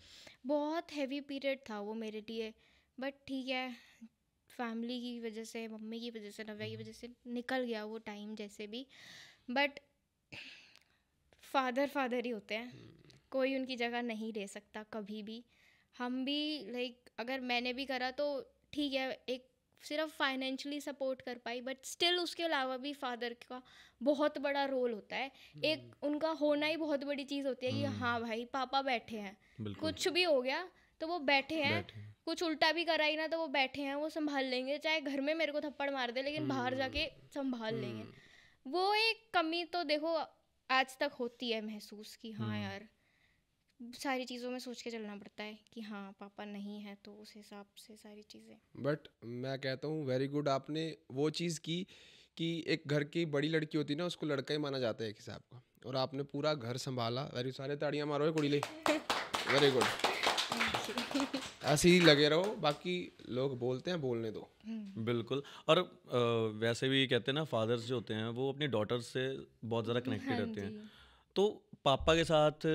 बहुत हैवी पीरियड था वो मेरे लिए। बट ठीक है, फैमिली की वजह से, मम्मी की वजह से, नव्या की वजह से निकल गया वो टाइम जैसे भी। बट फादर ही होते हैं, कोई उनकी जगह नहीं ले सकता कभी भी। हम भी लाइक अगर मैंने भी करा तो ठीक है, एक सिर्फ फाइनेंशियली सपोर्ट कर पाई, बट स्टिल उसके अलावा भी फादर का बहुत बड़ा रोल होता है। एक उनका होना ही बहुत बड़ी चीज़ होती है कि हाँ भाई पापा बैठे हैं, बिल्कुल कुछ भी हो गया तो वो बैठे हैं, कुछ उल्टा भी करा ही ना तो वो बैठे हैं, वो संभाल लेंगे, चाहे घर में मेरे को थप्पड़ मार दे लेकिन बाहर जाके संभाल लेंगे। वो एक कमी तो देखो आज तक होती है महसूस कि हाँ यार सारी चीज़ों में सोच के चलना पड़ता है कि हाँ पापा नहीं है तो उस हिसाब से सारी चीज़ें। बट मैं कहता हूँ वेरी गुड, आपने वो चीज़ की कि एक घर की बड़ी लड़की होती है ना, उसको लड़का ही माना जाता है एक हिसाब का, और आपने पूरा घर संभाला। वेरी, सारे ताड़ियाँ मारो कुड़ी ले, वेरी गुड। ऐसे ही लगे रहो, बाकी लोग बोलते हैं बोलने दो। बिल्कुल। और वैसे भी कहते हैं ना, फादर्स जो होते हैं वो अपनी डॉटर्स से बहुत ज़्यादा कनेक्टेड रहते हैं। तो पापा के साथ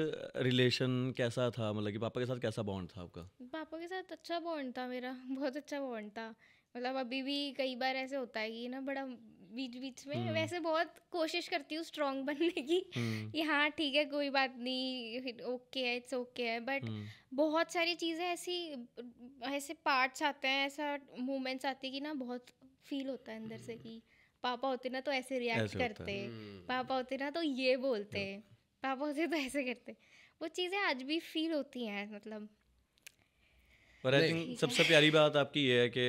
रिलेशन कैसा था, मतलब कि पापा के साथ कैसा बॉन्ड था आपका? पापा के साथ अच्छा बॉन्ड था मेरा, बहुत अच्छा बॉन्ड था। मतलब अभी भी कई बार ऐसे होता है कि ना बड़ा बीच बीच में, वैसे बहुत कोशिश करती हूँ स्ट्रांग बनने की कि हाँ ठीक है कोई बात नहीं, ओके है, इट्स ओके है, बट बहुत सारी चीज़ें ऐसी ऐसे पार्ट्स आते हैं, ऐसा मोमेंट्स आते हैं कि ना बहुत फील होता है अंदर से कि पापा होते ना तो ऐसे रिएक्ट ऐसे होता करते, पापा होते ना तो ये बोलते, पापा होते तो ऐसे करते। वो चीज़ें आज भी फील होती हैं मतलब। पर आई थिंक सबसे प्यारी बात आपकी ये है कि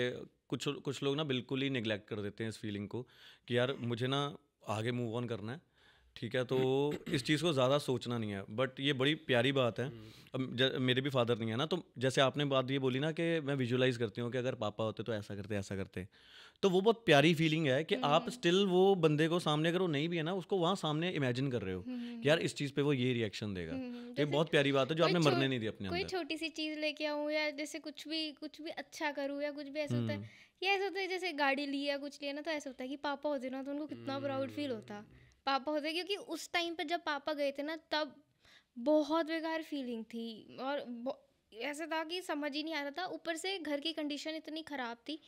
कुछ कुछ लोग ना बिल्कुल ही निगलेक्ट कर देते हैं इस फीलिंग को कि यार मुझे ना आगे मूव ऑन करना है, ठीक है, तो इस चीज़ को ज़्यादा सोचना नहीं है। बट ये बड़ी प्यारी बात है। अब मेरे भी फादर नहीं है ना, तो जैसे आपने बात ये बोली ना कि मैं विजुलाइज करती हूँ कि अगर पापा होते तो ऐसा करते ऐसा करते, तो वो बहुत प्यारी फीलिंग है कि आप स्टिल वो बंदे को सामने, अगर वो नहीं भी है ना, उसको वहाँ सामने इमेजिन कर रहे हो कि यार इस चीज़ पे वो ये रिएक्शन देगा। ये बहुत प्यारी बात है जो आपने मरने नहीं दी अपने कोई अंदर। छोटी सी चीज़ लेके आऊँ या जैसे कुछ भी अच्छा करूँ या कुछ भी ऐसा होता है, या ऐसा होता है जैसे गाड़ी ली या कुछ लिया ना तो ऐसा होता है कि पापा होते ना तो उनको कितना प्राउड फील होता, पापा होते, क्योंकि उस टाइम पे जब पापा गए थे ना तब बहुत बेकार फीलिंग थी, और ऐसा था कि समझ ही नहीं आ रहा था, ऊपर से घर की कंडीशन इतनी ख़राब थी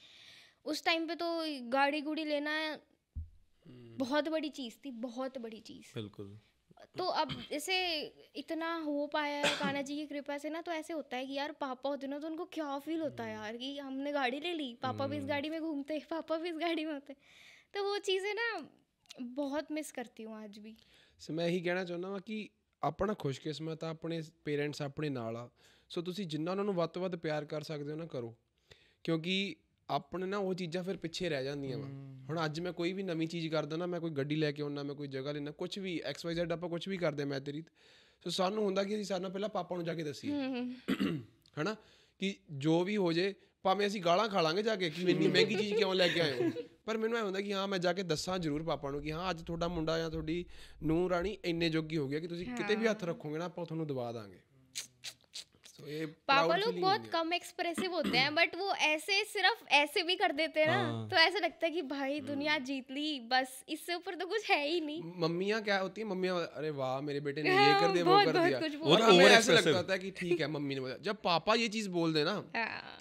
उस टाइम पे, तो गाड़ी गुड़ी लेना बहुत बड़ी चीज़ थी, बहुत बड़ी चीज़। बिल्कुल। तो अब जैसे इतना हो पाया है कान्हा जी की कृपा से ना, तो ऐसे होता है कि यार पापा होते ना तो उनको क्या फील होता है यार कि हमने गाड़ी ले ली, पापा भी इस गाड़ी में घूमते, पापा भी इस गाड़ी में होते। तो वो चीज़ें ना बहुत मिस करती हूँ आज भी। सो मैं यही ਕਹਿਣਾ ਚਾਹੁੰਦਾ ਵਾਂ ਕਿ ਆਪਣਾ ਖੁਸ਼ਕਿਸਮਤ ਆ, ਆਪਣੇ ਪੇਰੈਂਟਸ ਆਪਣੇ ਨਾਲ ਆ, ਸੋ ਤੁਸੀਂ ਜਿੰਨਾ ਉਹਨਾਂ ਨੂੰ ਵੱਧ ਤੋਂ ਵੱਧ ਪਿਆਰ ਕਰ ਸਕਦੇ ਹੋ ਨਾ ਕਰੋ, ਕਿਉਂਕਿ ਆਪਣੇ ਨਾ ਉਹ ਚੀਜ਼ਾਂ ਫਿਰ ਪਿੱਛੇ ਰਹਿ ਜਾਂਦੀਆਂ ਵਾ। ਹੁਣ ਅੱਜ ਮੈਂ ਕੋਈ ਵੀ ਨਵੀਂ ਚੀਜ਼ ਕਰਦਾ ਨਾ, ਮੈਂ ਕੋਈ ਗੱਡੀ ਲੈ ਕੇ ਆਉਣਾ, ਮੈਂ ਕੋਈ ਜਗ੍ਹਾ ਲੈਣਾ, ਕੁਛ ਵੀ XYZ ਆਪਾਂ ਕੁਛ ਵੀ ਕਰਦੇ ਮੈਂ ਤੇਰੀ, ਸੋ ਸਾਨੂੰ ਹੁੰਦਾ ਕਿ ਅਸੀਂ ਸਾਰਿਆਂ ਨਾਲੋਂ ਪਹਿਲਾਂ ਪਾਪਾ ਨੂੰ ਜਾ ਕੇ ਦੱਸੀਏ, ਹੈ ਨਾ, ਕਿ ਜੋ ਵੀ ਹੋ ਜੇ, ਭਾਵੇਂ ਅਸੀਂ ਗਾਲਾਂ ਖਾ ਲਾਂਗੇ ਜਾ ਕੇ ਕਿ ਇੰਨੀ ਮਹਿੰਗੀ ਚੀਜ਼ ਕਿਉਂ ਲੈ ਕੇ ਆਏ ਹੋ, ਪਰ ਮੈਨੂੰ ਇਹ ਹੁੰਦਾ ਕਿ ਹਾਂ ਮੈਂ ਜਾ ਕੇ ਦੱਸਾਂ ਜ਼ਰੂਰ ਪਾਪਾ ਨੂੰ ਕਿ ਹਾਂ ਅੱਜ ਤੁਹਾਡਾ ਮੁੰਡਾ ਜਾਂ ਤੁਹਾਡੀ ਨੂੰਹ ਰਾਣੀ ਇੰਨੇ ਜੋਗੀ ਹੋ ਗਿਆ ਕਿ ਤੁਸੀਂ ਕਿਤੇ ਵੀ ਹੱਥ ਰੱਖੋਗੇ ਨਾ ਆਪਾਂ ਤੁਹਾਨੂੰ ਦਬਾ ਦਾਂਗੇ। पापा लोग बहुत कम एक्सप्रेसिव होते हैं, बट वो ऐसे सिर्फ ऐसे भी कर देते हैं ना, तो ऐसा लगता है कि भाई दुनिया जीत ली, बस इससे ऊपर तो कुछ है ही नहीं। मम्मियाँ क्या होती है, मम्मियाँ अरे वाह मेरे बेटे ने ये कर दिया वो कर दिया, और हमें ऐसा लगता होता है कि ठीक है मम्मी ने बोला। जब पापा ये चीज़ बोल देना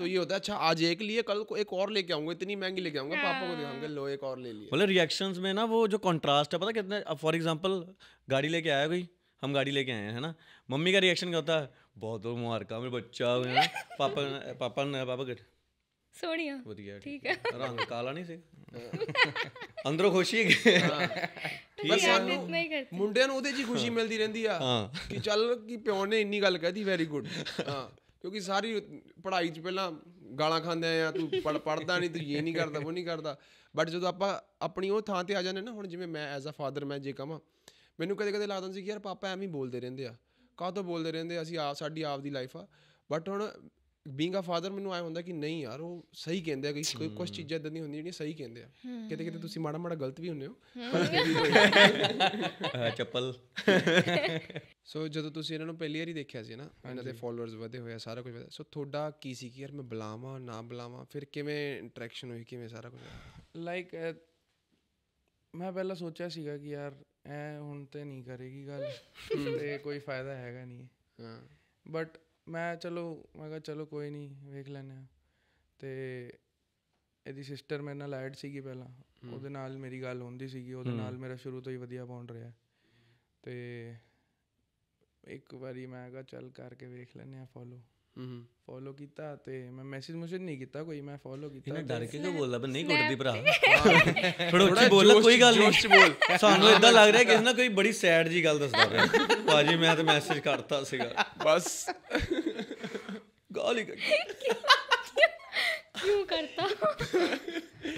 तो ये होता है अच्छा आज एक लिए कल को एक और लेके आऊंगा, इतनी महंगी लेके आऊंगा, पापा को दिखाऊंगा लो एक और ले लिया। मतलब रिएक्शंस में ना वो जो कॉन्ट्रास्ट है, पता कितने, फॉर एग्जांपल गाड़ी लेके आया कोई, हम गाड़ी लेके आए हैं, है ना, मम्मी का रिएक्शन क्या होता है, बहुत मुबारक मेरे बच्चा है ना, पापा गट सोनिया ਵਧੀਆ ठीक है, ਰੰਗ ਕਾਲਾ ਨਹੀਂ ਸੀ ਅੰਦਰੋਂ ਖੁਸ਼ੀ ਬਸ ਸਾਨੂੰ ਮੁੰਡਿਆਂ ਨੂੰ ਉਹਦੇ 'ਚ ਹੀ ਖੁਸ਼ੀ ਮਿਲਦੀ ਰਹਿੰਦੀ ਆ ਕਿ ਚੱਲ ਕਿ ਪਿਓ ਨੇ ਇੰਨੀ ਗੱਲ ਕਹਿਤੀ ਵੈਰੀ ਗੁੱਡ। ਹਾਂ ਕਿਉਂਕਿ ਸਾਰੀ ਪੜ੍ਹਾਈ 'ਚ ਪਹਿਲਾਂ ਗਾਲਾਂ ਖਾਂਦੇ ਆ, ਤੂੰ ਪੜ੍ਹਦਾ ਨਹੀਂ, ਤੂੰ ਇਹ ਨਹੀਂ ਕਰਦਾ ਉਹ ਨਹੀਂ ਕਰਦਾ, ਬਟ ਜਦੋਂ ਆਪਾਂ ਆਪਣੀ ਉਹ ਥਾਂ 'ਤੇ ਆ ਜਾਂਦੇ ਨਾ, ਹੁਣ ਜਿਵੇਂ ਮੈਂ ਐਜ਼ ਅ ਫਾਦਰ ਮੈਂ ਜੇ ਕਹਾਂ, ਮੈਨੂੰ ਕਦੇ ਕਦੇ ਲੱਗਦਾ ਸੀ ਕਿ ਯਾਰ ਪਾਪਾ ਐਵੇਂ ਹੀ ਬੋਲਦੇ ਰਹਿੰਦੇ ਆ, ਕਾਹ ਤੋਂ ਬੋਲਦੇ ਰਹਿੰਦੇ, ਅਸੀਂ ਸਾਡੀ ਆਪ ਦੀ ਲਾਈਫ ਆ, ਬਟ ਹੁਣ ਬੀਇੰਗ ਅ ਫਾਦਰ ਮੈਨੂੰ ਆਏ ਹੁੰਦਾ ਕਿ ਨਹੀਂ ਯਾਰ ਉਹ ਸਹੀ ਕਹਿੰਦੇ ਆ, ਕੋਈ ਕੁਛ ਚੀਜ਼ਾਂ ਇੱਦਾਂ ਦੀਆਂ ਹੁੰਦੀਆਂ ਜਿਹੜੀਆਂ ਸਹੀ ਕਹਿੰਦੇ ਆ, ਕਿਤੇ ਕਿਤੇ ਤੁਸੀਂ ਮਾੜਾ ਮਾੜਾ ਗਲਤ ਵੀ ਹੁੰਦੇ ਹੋ ਚੱਪਲ। ਸੋ ਜਦੋਂ ਤੁਸੀਂ ਇਹਨਾਂ ਨੂੰ ਪਹਿਲੀ ਵਾਰੀ ਦੇਖਿਆ ਸੀ ਨਾ, ਇਹਨਾਂ ਦੇ ਫੋਲੋਅਰਸ ਵਧੇ ਹੋਏ ਆ, ਸਾਰਾ ਕੁਝ ਵਧਿਆ, ਸੋ ਤੁਹਾਡਾ ਕੀ ਸੀ ਕਿ ਯਾਰ ਮੈਂ ਬੁਲਾਵਾਂ ਨਾ ਬੁਲਾਵਾਂ, ਫਿਰ ਕਿਵੇਂ ਇੰਟਰੈਕਸ਼ਨ ਹੋਈ, ਕਿਵੇਂ ਸਾਰਾ ਕੁਝ? ਲਾਈਕ ਮੈਂ ਪਹਿਲਾਂ ਸੋਚਿਆ ਸੀਗਾ ਕਿ ਯਾਰ ਐ ਹੁਣ ਤੇ ਨਹੀਂ ਕਰੇਗੀ ਗੱਲ ਤੇ ਕੋਈ ਫਾਇਦਾ ਹੈਗਾ ਨਹੀਂ, ਹਾਂ, ਬਟ ਮੈਂ ਕਿਹਾ ਚਲੋ ਕੋਈ ਨਹੀਂ ਵੇਖ ਲੈਂਦੇ ਹਾਂ। ਅਤੇ ਇਹਦੀ ਸਿਸਟਰ ਮੇਰੇ ਨਾਲ ਐਡ ਸੀਗੀ ਪਹਿਲਾਂ, ਉਹਦੇ ਨਾਲ ਮੇਰੀ ਗੱਲ ਹੁੰਦੀ ਸੀਗੀ, ਉਹਦੇ ਨਾਲ ਮੇਰਾ ਸ਼ੁਰੂ ਤੋਂ ਹੀ ਵਧੀਆ ਬੌਂਡ ਰਿਹਾ, ਅਤੇ ਇੱਕ ਵਾਰੀ ਮੈਂ ਕਿਹਾ ਚੱਲ ਕਰਕੇ ਵੇਖ ਲੈਂਦੇ ਹਾਂ ਫੋਲੋ, फॉलो कीता ते मैं मैसेज मुझे नहीं कीता कोई, मैं फॉलो कीता ਇਹਨੇ ਡਰ ਕੇ ਕਿਉਂ ਬੋਲਦਾ ਪਰ ਨਹੀਂ Snap ਕੁੱਟਦੀ ਭਰਾ ਥੋੜਾ ਉੱਚੀ ਬੋਲ ਕੋਈ ਗੱਲ ਨਹੀਂ ਸਾਨੂੰ ਇਦਾਂ ਲੱਗ ਰਿਹਾ ਕਿਸੇ ਨਾ ਕੋਈ ਬੜੀ ਸੈਡ ਜੀ ਗੱਲ ਦੱਸਦਾ ਪਿਆ ਭਾਜੀ ਮੈਂ ਤਾਂ ਮੈਸੇਜ ਕਰਤਾ ਸੀਗਾ बस ਗਾਲੀ क्यों करता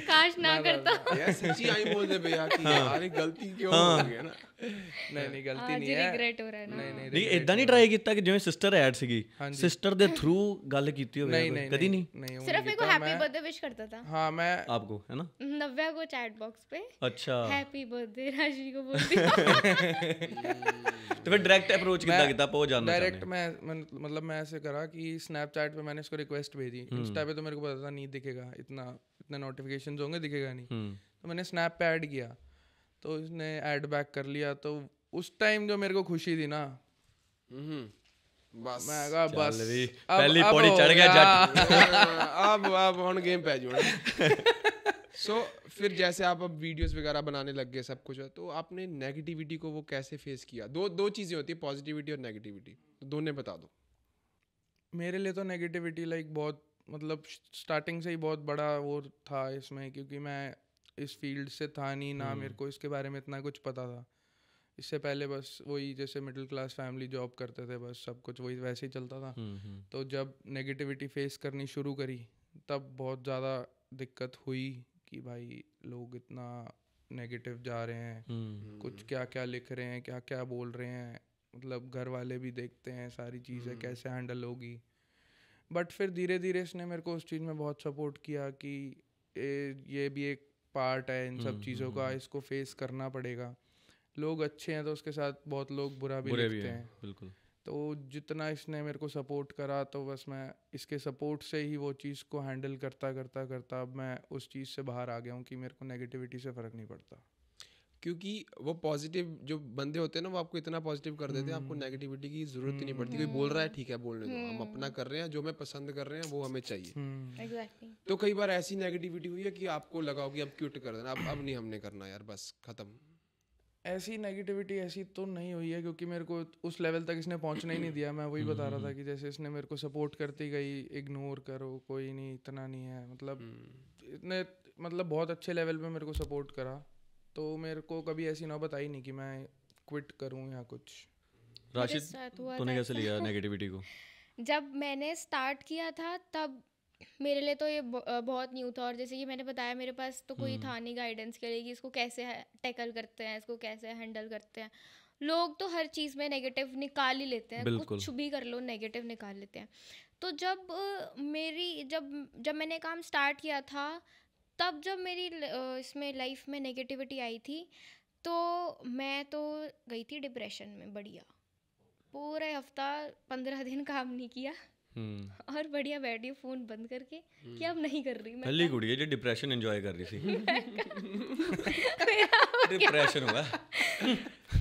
काश ना करता। यार सच्ची आई बोल दे भैया कि यार गलती क्यों हो गई ना। नहीं गलती आज नहीं है, रिग्रेट हो रहा है ना। ਨਹੀਂ ਇਦਾਂ ਨਹੀਂ ਟਰਾਈ ਕੀਤਾ ਕਿ ਜਿਵੇਂ ਸਿਸਟਰ ਐਡ ਸੀਗੀ ਸਿਸਟਰ ਦੇ ਥਰੂ ਗੱਲ ਕੀਤੀ ਹੋਵੇ ਕਦੀ ਨਹੀਂ नहीं सिर्फ मेरे को हैप्पी बर्थडे विश करता था हाँ मैं ਆਪਕੋ ਹੈ ਨਾ नव्या को चैट बॉक्स पे ਅੱਛਾ हैप्पी बर्थडे राशि को बोल दिया। तो फिर डायरेक्ट अप्रोच कितना किया वो जानना डायरेक्ट मैं मतलब मैं ऐसे करा कि स्नैपचैट पे मैंने इसको रिक्वेस्ट भेजी, इंस्टा पे तो मेरे को पता था नहीं दिखेगा, इतने नोटिफिकेशंस होंगे दिखेगा नहीं, तो मैंने स्नैप पे ऐड किया तो उसने ऐड बैक कर लिया। तो उस टाइम जो मेरे को खुशी थी ना बस मैं कहा बस पहली पौड़ी चढ़ गया जट अब ऑन गेम पे जुड़ा। सो फिर जैसे आप अब वीडियोस वगैरह बनाने लग गए सब कुछ है, तो आपने नेगेटिविटी को वो कैसे फेस किया? दो चीज़ें होती है, पॉजिटिविटी और नेगेटिविटी, तो दोनों बता दो। मेरे लिए तो नेगेटिविटी लाइक बहुत मतलब स्टार्टिंग से ही बहुत बड़ा वो था इसमें, क्योंकि मैं इस फील्ड से था नहीं ना, मेरे को इसके बारे में इतना कुछ पता था। इससे पहले बस वही जैसे मिडिल क्लास फैमिली जॉब करते थे, बस सब कुछ वही वैसे ही चलता था। तो जब नेगेटिविटी फेस करनी शुरू करी तब बहुत ज़्यादा दिक्कत हुई कि भाई लोग इतना नेगेटिव जा रहे हैं, कुछ क्या क्या लिख रहे हैं, क्या क्या बोल रहे हैं, मतलब घर वाले भी देखते हैं सारी चीज़ें कैसे हैंडल होगी। बट फिर धीरे धीरे इसने मेरे को उस चीज़ में बहुत सपोर्ट किया कि ये भी एक पार्ट है इन सब चीज़ों का, इसको फेस करना पड़ेगा। लोग अच्छे हैं तो उसके साथ बहुत लोग बुरा भी लिखते हैं, बिल्कुल। तो जितना इसने मेरे को सपोर्ट करा तो बस मैं इसके सपोर्ट से ही वो चीज़ को हैंडल करता करता करता अब मैं उस चीज़ से बाहर आ गया हूँ कि मेरे को नेगेटिविटी से फ़र्क नहीं पड़ता। क्योंकि वो पॉजिटिव जो बंदे होते हैं ना, वो आपको इतना पॉजिटिव कर देते हैं, आपको नेगेटिविटी की ज़रूरत ही नहीं पड़ती। कोई बोल रहा है ठीक है बोलने दो, हम अपना कर रहे हैं, जो हमें पसंद कर रहे हैं वो हमें चाहिए। Exactly. तो कई बार ऐसी नेगेटिविटी हुई है कि आपको लगा हो कि अब क्विट कर देना, अब नहीं हमने करना यार, बस ख़त्म। ऐसी नेगेटिविटी ऐसी तो नहीं हुई है, क्योंकि मेरे को उस लेवल तक इसने पहुंचना ही नहीं दिया। मैं वही बता रहा था कि जैसे इसने मेरे को सपोर्ट करती गई, इग्नोर करो कोई नहीं, इतना नहीं है, मतलब इतने मतलब बहुत अच्छे लेवल पे मेरे को सपोर्ट करा, तो मेरे को कभी ऐसी नौबत आई नहीं कि मैं क्विट करूं या कुछ। राशिद साथ हुआ तूने था कैसे लिया नेगेटिविटी को? जब मैंने स्टार्ट किया था तब मेरे लिए तो ये बहुत न्यू था, और जैसे कि मैंने बताया मेरे पास तो कोई था नहीं गाइडेंस के लिए कि इसको कैसे टैकल करते हैं, इसको कैसे हैंडल करते हैं। लोग तो हर चीज़ में नेगेटिव निकाल ही लेते हैं, कुछ भी कर लो नेगेटिव निकाल लेते हैं। तो जब मैंने काम स्टार्ट किया था तब जब मेरी इसमें लाइफ में नेगेटिविटी आई थी तो मैं तो गई थी डिप्रेशन में। बढ़िया पूरे हफ्ता 15 दिन काम नहीं किया और बढ़िया बैठी फ़ोन बंद करके कि अब नहीं कर रही मैं। पहली कुड़ी है जो डिप्रेशन एंजॉय कर रही थी। डिप्रेशन हुआ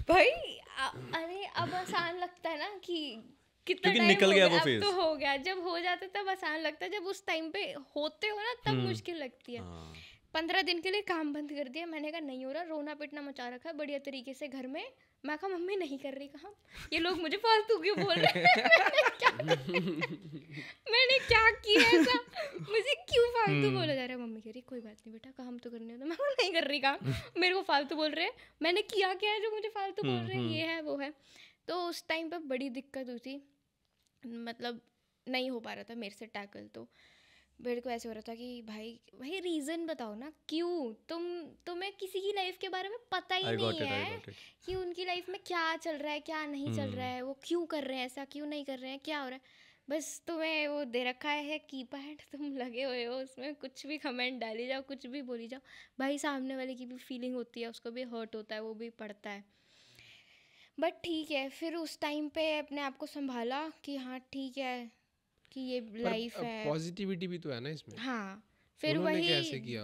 भाई। अरे अब आसान लगता है ना कि कितना टाइम निकल गया वो फेज, तो हो गया। जब हो जाता तब आसान लगता है, जब उस टाइम पे होते हो ना तब मुश्किल लगती है। 15 दिन के लिए काम बंद कर दिया। मैंने कहा नहीं हो रहा, रोना पिटना मचा रखा है बढ़िया तरीके से घर में। मैं कहा मम्मी नहीं कर रही, कहा ये लोग मुझे फालतू क्यों बोल रहे हैं। मैंने क्या किया ऐसा, मुझे क्यों फालतू बोला जा रहा है। मम्मी कह रही कोई बात नहीं बेटा, काम तो करने होता। मैं नहीं कर रही काम, मेरे को फालतू बोल रहे हैं। मैंने किया क्या है जो मुझे फालतू बोल रहे हैं, ये है वो है। तो उस टाइम पर बड़ी दिक्कत हुई थी, मतलब नहीं हो पा रहा था मेरे से टैकल। तो मेरे को ऐसे हो रहा था कि भाई रीज़न बताओ ना, क्यों तुम्हें किसी की लाइफ के बारे में पता ही नहीं है कि उनकी लाइफ में क्या चल रहा है क्या नहीं चल रहा है, वो क्यों कर रहे हैं ऐसा, क्यों नहीं कर रहे हैं, क्या हो रहा है। बस तुम्हें वो दे रखा है कीपैड, तुम लगे हुए हो उसमें, कुछ भी कमेंट डाली जाओ, कुछ भी बोली जाओ। भाई सामने वाले की भी फीलिंग होती है, उसको भी हर्ट होता है, वो भी पढ़ता है। बट ठीक है, फिर उस टाइम पे अपने आप को संभाला कि हाँ ठीक है कि ये लाइफ है। पॉजिटिविटी भी तो है ना इसमें। हाँ, फिर वही कैसे किया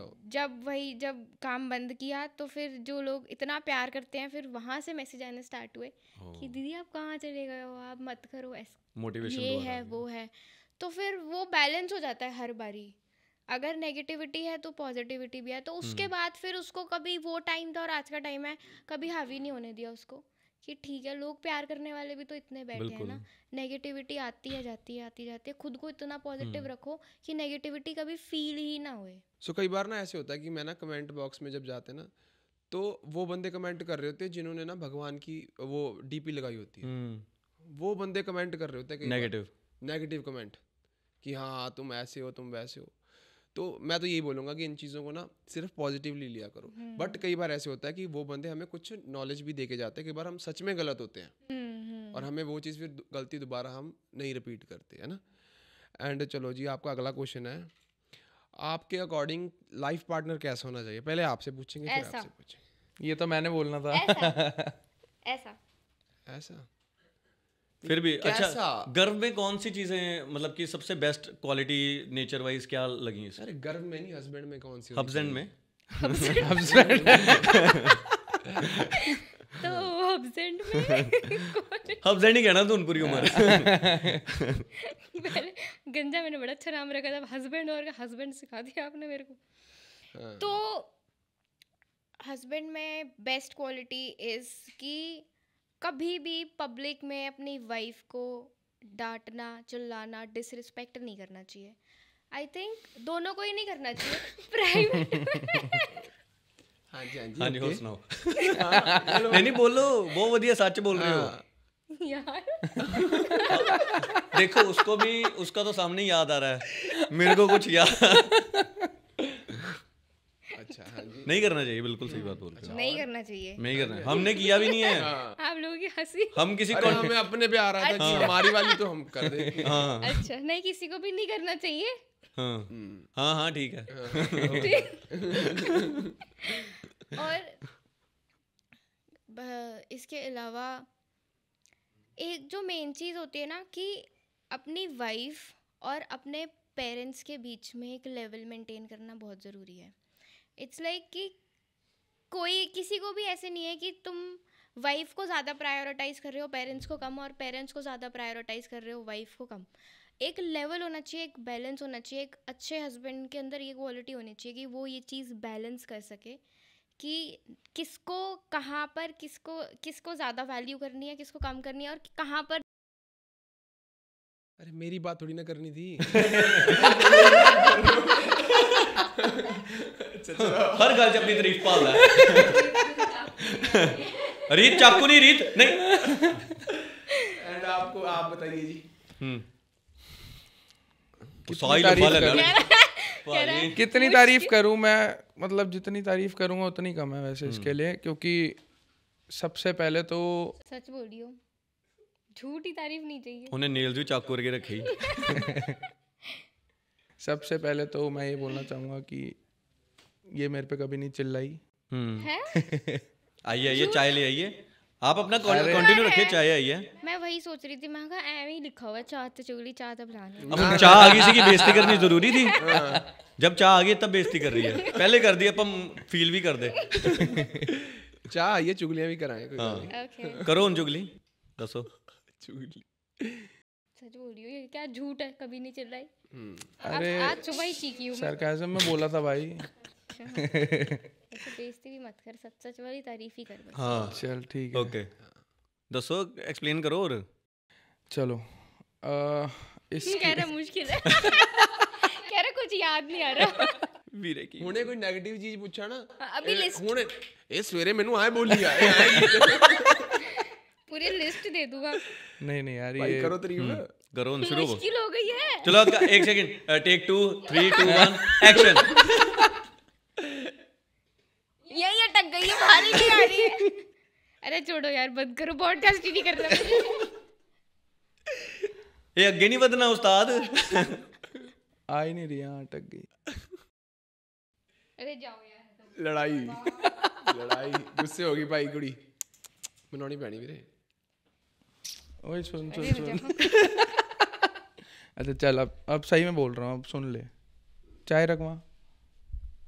जब काम बंद किया तो फिर जो लोग इतना प्यार करते हैं फिर वहाँ से मैसेज आने स्टार्ट हुए कि दीदी आप कहाँ चले गए हो, आप मत करो ऐसा, मोटिवेशन ये है वो है। तो फिर वो बैलेंस हो जाता है हर बारी। अगर नेगेटिविटी है तो पॉजिटिविटी भी है, तो उसके बाद फिर उसको कभी वो टाइम था और आज का टाइम है, कभी हावी नहीं होने दिया उसको कि ठीक है, लोग प्यार करने वाले भी तो इतने बैठे हैं ना, नेगेटिविटी आती है जाती है आती जाती है, खुद को इतना पॉजिटिव रखो कि नेगेटिविटी कभी फील ही ना होए। सो कई बार ना ऐसे होता है कि मैं ना कमेंट बॉक्स में जब जाते हैं ना, तो वो बंदे कमेंट कर रहे होते हैं जिन्होंने ना भगवान की वो डीपी लगाई होती है, वो बंदे कमेंट कर रहे होते हैं नेगेटिव कमेंट कि हाँ तुम ऐसे हो तुम वैसे हो। तो मैं तो यही बोलूँगा कि इन चीज़ों को ना सिर्फ पॉजिटिवली लिया करो। बट कई बार ऐसे होता है कि वो बंदे हमें कुछ नॉलेज भी दे के जाते हैं, कई बार हम सच में गलत होते हैं और हमें वो चीज़ फिर गलती दोबारा हम नहीं रिपीट करते, है ना। एंड चलो जी, आपका अगला क्वेश्चन है, आपके अकॉर्डिंग लाइफ पार्टनर कैसा होना चाहिए? पहले आपसे पूछेंगे फिर आपसे पूछेंगे। ये तो मैंने बोलना था। ऐसा ऐसा फिर भी कैसा? अच्छा, गर्व में कौन सी चीजें, मतलब कि सबसे बेस्ट क्वालिटी नेचर वाइज क्या लगी इसमें? अरे गर्व में नहीं, हस्बैंड में कौन सी? हस्बैंड में तो हस्बैंड में हस्बैंड ही कहना तो पूरी उम्र। पहले गंजा मैंने बड़ा अच्छा नाम रखा था, हस्बैंड और हस्बैंड सिखा दिया आपने मेरे को। तो हस्बैंड में बेस्ट क्वालिटी इज कि कभी भी पब्लिक में अपनी वाइफ को डांटना, चिल्लाना, डिसरिस्पेक्ट नहीं करना चाहिए। आई थिंक दोनों को ही नहीं करना चाहिए, प्राइवेट। हाँ जी हाँ जी, हो सुनाओ। नहीं बोलो, बहुत बढ़िया, सच बोल रहे हो यार। देखो उसको भी, उसका तो सामने ही याद आ रहा है, मेरे को कुछ याद। अच्छा, हाँ जी, नहीं करना चाहिए, बिल्कुल सही बात बोल रहे हो। नहीं करना चाहिए, नहीं करना है, हमने किया भी नहीं है। आप लोगों की हंसी। हम किसी अरे हमें अपने पे आ रहा था कि हमारी वाली तो हम कर देते हैं। हाँ अच्छा, नहीं किसी को भी नहीं करना चाहिए। हाँ हाँ हाँ ठीक है। और इसके अलावा एक जो मेन चीज़ होती है ना, कि अपनी वाइफ और अपने पेरेंट्स के बीच में एक लेवल मेंटेन करना बहुत ज़रूरी है। इट्स लाइक कि कोई किसी को भी ऐसे नहीं है कि तुम वाइफ को ज़्यादा प्रायोरिटाइज़ कर रहे हो पेरेंट्स को कम, और पेरेंट्स को ज़्यादा प्रायोरिटाइज़ कर रहे हो वाइफ को कम। एक लेवल होना चाहिए, एक बैलेंस होना चाहिए। एक अच्छे हस्बैंड के अंदर ये क्वालिटी होनी चाहिए कि वो ये चीज़ बैलेंस कर सके कि किसको कहाँ पर किसको ज़्यादा वैल्यू करनी है, किसको कम करनी है, और कहाँ पर। अरे मेरी बात थोड़ी ना करनी थी। हर गल च अपनी तारीफ पाल है। रीत चाकू नहीं, रीत नहीं। एंड आपको, आप बताइए जी। कितनी तारीफ करूं मैं, मतलब जितनी तारीफ करूंगा उतनी कम है वैसे इसके लिए, क्योंकि सबसे पहले तो सच बोलियो, झूठी तारीफ नहीं चाहिए। उन्हें नेल्स भी चाकू करके रखी। सबसे पहले तो मैं ये बोलना चाहूंगा कि ये मेरे पे कभी नहीं चिल्लाई। आइए आइए, चाय ले आइए, आप अपना कंटिन्यू रखिए, चाय आई है। मैं वही सोच रही थी, मैं कहा ऐਵੇਂ ही लिखा हुआ है, चाय तो चुगली, चाय तो बनानी। अब चाह आ गई सी कि बेइज्जती करनी जरूरी थी। जब चाह आ गई तब बेइज्जती कर रही है, पहले कर दी, अपन फील भी कर दे। चाह आइए, चुगलियां भी कराएं, कोई बात नहीं। ओके, करो उन चुगली, दसो। चुगली सच बोलियो, ये क्या झूठ है, कभी नहीं चिल्लाई। अरे आज सुबह ही सीखी हूँ मैं। सरकाज़म में बोला था भाई। ऐसे बेइज्जती भी मत कर, सच सच वाली तारीफ ही कर बस। हाँ चल ठीक है, ओके, दसो, एक्सप्लेन करो। और चलो कह रहा मुश्किल है। कह रहा कुछ याद नहीं आ रहा। ਵੀਰੇ ਕੀ ਹੁਣੇ ਕੋਈ 네ਗੇਟਿਵ ਚੀਜ਼ ਪੁੱਛਾ ਨਾ, अभी लिस्ट, ਹੁਣੇ ਇਹ ਸਵੇਰੇ ਮੈਨੂੰ ਆਏ ਬੋਲੀ ਆ, पूरी लिस्ट दे दूंगा। नहीं नहीं यार, ਭਾਈ ये ਕਰੋ ਤਾਰੀफ। करो उन, शुरू हो। मुश्किल हो गई है। चलो एक सेकंड, टेक 2 3 2 1 एक्शन। यही अटक गई है, बाहर ही नहीं आ रही है। अरे छोड़ो यार, बंद करो, पॉडकास्ट ही नहीं कर रहा। ये अगे नहीं बदना उस्ताद। आ ही नहीं रही, यहाँ अटक गई। अरे जाओ यार। ਲੜਾਈ ਗੁੱਸੇ ਹੋ ਗਈ ਭਾਈ, ਕੁੜੀ ਮਨਾਉਣੀ ਪੈਣੀ ਵੀਰੇ। ओए सुन सुन सुन। अच्छा चल, अब सही में बोल रहा हूँ, अब सुन ले। चाय रख वहाँ,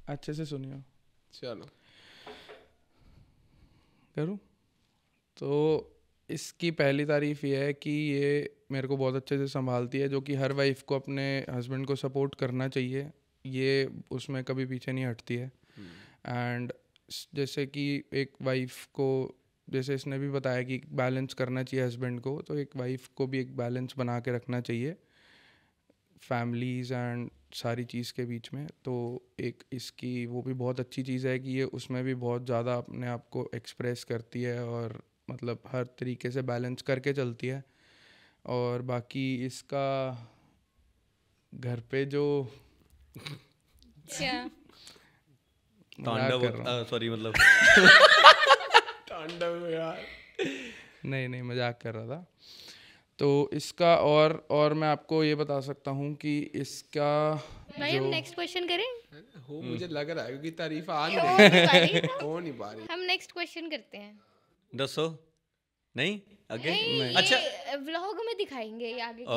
अच्छे से सुनियो। चलो करूँ तो इसकी पहली तारीफ़ ये है कि ये मेरे को बहुत अच्छे से संभालती है, जो कि हर वाइफ को अपने हस्बैंड को सपोर्ट करना चाहिए। ये उसमें कभी पीछे नहीं हटती है। एंड जैसे कि एक वाइफ को जैसे इसने भी बताया कि बैलेंस करना चाहिए हस्बैंड को, तो एक वाइफ को भी एक बैलेंस बना के रखना चाहिए फैमिलीज़ एंड सारी चीज़ के बीच में। तो एक इसकी वो भी बहुत अच्छी चीज़ है कि ये उसमें भी बहुत ज़्यादा अपने आप को एक्सप्रेस करती है और मतलब हर तरीके से बैलेंस करके चलती है। और बाकी इसका घर पे जो अच्छा, तांडव कर रहा सॉरी मतलब तांडव यार। नहीं मजाक कर रहा था। तो इसका और मैं आपको ये बता सकता हूँ कि इसका भाई हम नेक्स्ट क्वेश्चन करें? हो मुझे लग रहा है क्योंकि तारीफ आ हो नहीं नहीं पा रही रही, हो नहीं पा रही। हम नेक्स्ट क्वेश्चन करते हैं। दसो नहीं आगे नहीं, अच्छा ये व्लॉग में दिखाएंगे ये आगे की oh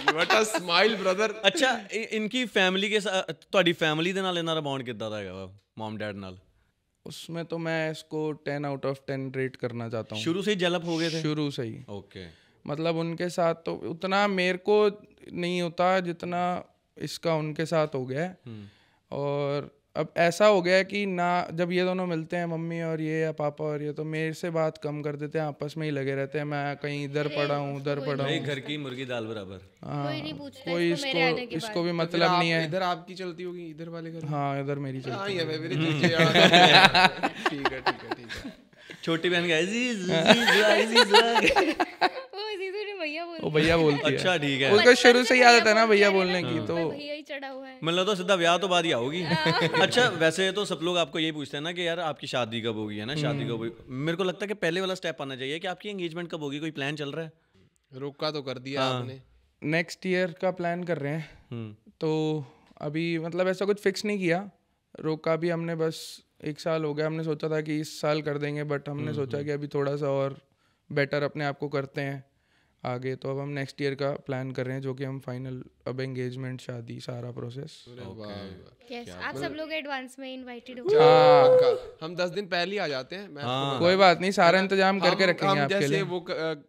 what a smile brother. ਅੱਛਾ ਇਨਕੀ ਫੈਮਿਲੀ ਕੇ ਸਾਥ ਤੁਹਾਡੀ ਫੈਮਿਲੀ ਦੇ ਨਾਲ ਇਹਨਾਂ ਦਾ ਬੌਂਡ ਕਿੱਦਾਂ ਦਾ ਹੈਗਾ ਮਮ ਡੈਡ ਨਾਲ उसमें तो मैं इसको 10 आउट ऑफ 10 रेट करना चाहता हूँ। शुरू से ही डेवलप हो गए थे शुरू से ही ओके मतलब उनके साथ तो उतना मेरे को नहीं होता जितना इसका उनके साथ हो गया है। और अब ऐसा हो गया है कि ना जब ये दोनों मिलते हैं मम्मी और ये या पापा और ये, तो मेरे से बात कम कर देते हैं, आपस में ही लगे रहते हैं। मैं कहीं इधर पड़ा हूँ उधर पड़ा भाई हूँ। घर की मुर्गी दाल बराबर कोई नहीं पूछता कोई इसको मेरे आने के इसको बाद। भी मतलब नहीं है। इधर आपकी चलती होगी, इधर वाले घर में। हाँ इधर मेरी चलती हाँ ये मेरे जीजे यार। ठीक है। छोटी बहन का जी वो जीजू ने भैया बोल वो भैया बोलती है। अच्छा ठीक है उसको शुरू से ही आदत है ना भैया बोलने की, तो भैया ही चढ़ा हुआ है। मतलब तो सीधा ब्याह तो बाद ही आओगी अच्छा वैसे तो सब लोग आपको यही पूछते हैं ना कि यार आपकी शादी कब होगी है ना शादी कब होगी। मेरे को लगता है कि पहले वाला स्टेप आना चाहिए कि आपकी एंगेजमेंट कब होगी। कोई प्लान चल रहा है? रोका तो कर दिया आपने। नेक्स्ट ईयर का प्लान कर रहे हैं। तो अभी मतलब ऐसा कुछ फिक्स नहीं किया, रोका भी हमने बस 1 साल हो गया। हमने सोचा था कि इस साल कर देंगे, बट हमने सोचा कि अभी थोड़ा सा और बेटर अपने आप को करते हैं आगे। तो अब हम नेक्स्ट ईयर का प्लान कर रहे हैं, जो कि हम फाइनल अब एंगेजमेंट शादी सारा प्रोसेस। यस आप सब लोग एडवांस में इनवाइटेड हो। पक्का हम 10 दिन पहले ही आ जाते हैं। मैं आपको कोई बात नहीं, सारा इंतजाम करके रखेंगे हम आपके जैसे लिए। वो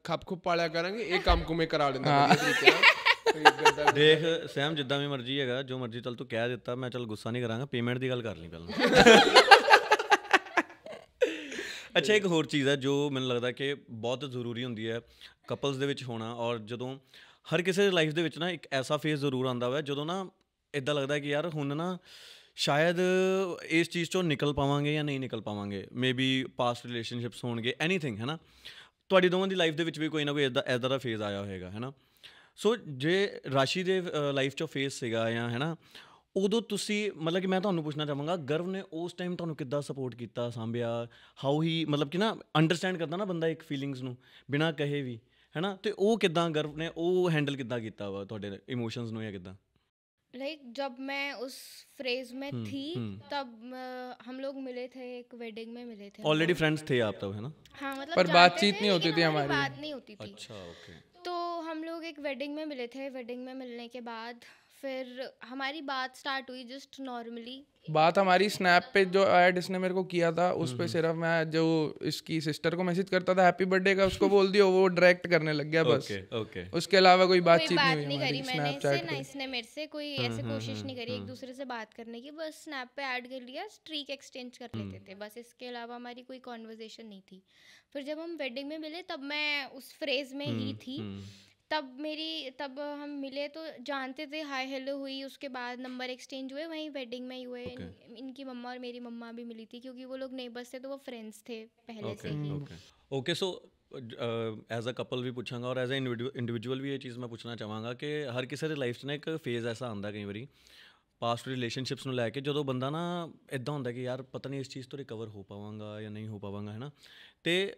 खप खुप पाला करेंगे, एक काम को मैं करा लेंगे बढ़िया तरीके ਨਾਲ। ਦੇਖ ਸੈਮ ਜਿੱਦਾਂ ਵੀ ਮਰਜ਼ੀ ਹੈਗਾ ਜੋ ਮਰਜ਼ੀ ਚੱਲ ਤੂੰ ਕਹਿ ਦਿੱਤਾ ਮੈਂ ਚੱਲ ਗੁੱਸਾ ਨਹੀਂ ਕਰਾਂਗਾ ਪੇਮੈਂਟ ਦੀ ਗੱਲ ਕਰ ਲਈ ਪਹਿਲਾਂ ਅੱਛਾ ਇੱਕ ਹੋਰ ਚੀਜ਼ ਹੈ ਜੋ ਮੈਨੂੰ ਲੱਗਦਾ ਕਿ ਬਹੁਤ ਜ਼ਰੂਰੀ ਹੁੰਦੀ ਹੈ ਕਪਲਸ ਦੇ ਵਿੱਚ ਹੋਣਾ ਔਰ ਜਦੋਂ ਹਰ ਕਿਸੇ ਦੀ ਲਾਈਫ ਦੇ ਵਿੱਚ ਨਾ ਇੱਕ ਐਸਾ ਫੇਜ਼ ਜ਼ਰੂਰ ਆਉਂਦਾ ਵਾ ਜਦੋਂ ਨਾ ਇੱਦਾਂ ਲੱਗਦਾ ਕਿ ਯਾਰ ਹੁਣ ਨਾ ਸ਼ਾਇਦ ਇਸ ਚੀਜ਼ ਚੋਂ ਨਿਕਲ ਪਾਵਾਂਗੇ ਜਾਂ ਨਹੀਂ ਨਿਕਲ ਪਾਵਾਂਗੇ ਮੇ ਬੀ ਪਾਸਟ ਰਿਲੇਸ਼ਨਸ਼ਿਪਸ ਹੋਣਗੇ ਐਨੀਥਿੰਗ ਹੈ ਨਾ ਤੁਹਾਡੀ ਦੋਵਾਂ ਦੀ ਲਾਈਫ ਦੇ ਵਿੱਚ ਵੀ ਕੋਈ ਨਾ ਕੋਈ ਇੱਦਾਂ ਦਾ ਫੇਜ਼ ਆਇਆ ਹੋਏਗਾ ਹੈ ਨਾ। ਸੋ ਜੇ ਰਾਸ਼ੀ ਦੇ ਲਾਈਫ 'ਚੋਂ ਫੇਸ ਸੀਗਾ ਜਾਂ ਹੈ ਨਾ ਉਦੋਂ ਤੁਸੀਂ ਮਤਲਬ ਕਿ ਮੈਂ ਤੁਹਾਨੂੰ ਪੁੱਛਣਾ ਚਾਹਾਂਗਾ ਗਰਵ ਨੇ ਉਸ ਟਾਈਮ ਤੁਹਾਨੂੰ ਕਿੱਦਾਂ ਸਪੋਰਟ ਕੀਤਾ ਸਾਂਭਿਆ ਹਾਊ ਹੀ ਮਤਲਬ ਕਿ ਨਾ ਅੰਡਰਸਟੈਂਡ ਕਰਦਾ ਨਾ ਬੰਦਾ ਇੱਕ ਫੀਲਿੰਗਸ ਨੂੰ ਬਿਨਾਂ ਕਹੇ ਵੀ ਹੈ ਨਾ ਅਤੇ ਉਹ ਕਿੱਦਾਂ ਗਰਵ ਨੇ ਉਹ ਹੈਂਡਲ ਕਿੱਦਾਂ ਕੀਤਾ ਵਾ ਤੁਹਾਡੇ ਇਮੋਸ਼ਨਸ ਨੂੰ ਜਾਂ ਕਿੱਦਾਂ। लाइक जब मैं उस फ्रेज में थी तब हम लोग मिले थे, एक वेडिंग में मिले थे। ऑलरेडी फ्रेंड्स थे आप तब है ना? हाँ मतलब पर बातचीत नहीं होती थी हमारी। बात नहीं होती थी। अच्छा ओके। तो हम लोग एक वेडिंग में मिले थे। वेडिंग में मिलने के बाद फिर हमारी बात स्टार्ट हुई जस्ट नॉर्मली। बात हमारी स्नैप पे जो ऐड इसने मेरे को किया था उस पे सिर्फ मैं जो इसकी सिस्टर को मैसेज करता था हैप्पी बर्थडे का, उसको बोल दिया, वो डायरेक्ट करने लग गया बस। ओके उसके अलावा कोई कोई बातचीत बात नहीं हुई नहीं करी हमारी मैंने इससे, स्नैपचैट ना पे। इसने मेरे से कोई ऐसे कोशिश नहीं करी एक दूसरे से बात करने की। बस स्नैप पे ऐड कर लिया, स्ट्रीक एक्सचेंज कर लेते थे बस, इसके अलावा हमारी कोई कॉन्वर्जेशन नहीं थी। फिर जब हम वेडिंग में मिले तब मैं उस फ्रेज में ही थी। तब हम मिले तो जानते थे, हाय हेलो हुई, उसके बाद नंबर एक्सचेंज हुए, वहीं वेडिंग में ही हुए। इनकी मम्मा और मेरी मम्मा भी मिली थी क्योंकि वो लोग नेबर्स थे तो वो फ्रेंड्स थे पहले से ही। Okay so as a couple ਵੀ ਪੁੱਛਾਂਗਾ ਔਰ ਐਜ਼ ਅ ਇੰਡੀਵਿਜੂਅਲ ਵੀ ਇਹ ਚੀਜ਼ ਮੈਂ ਪੁੱਛਣਾ ਚਾਹਾਂਗਾ ਕਿ ਹਰ ਕਿਸੇ ਦੀ ਲਾਈਫ 'ਚ ਨਾ ਇੱਕ ਫੇਜ਼ ਐਸਾ ਆਉਂਦਾ ਕਈ ਵਾਰੀ ਪਾਸਟ ਰਿਲੇਸ਼ਨਸ਼ਿਪਸ ਨੂੰ ਲੈ ਕੇ ਜਦੋਂ ਬੰਦਾ ਨਾ ਇੱਦਾਂ ਹੁੰਦਾ ਕਿ ਯਾਰ ਪਤਾ ਨਹੀਂ ਇਸ ਚੀਜ਼ ਤੋਂ ਰਿਕਵਰ ਹੋ ਪਾਵਾਂਗਾ ਜਾਂ ਨਹੀਂ ਹੋ ਪਾਵਾਂਗਾ ਹੈ ਨਾ। ਅਤੇ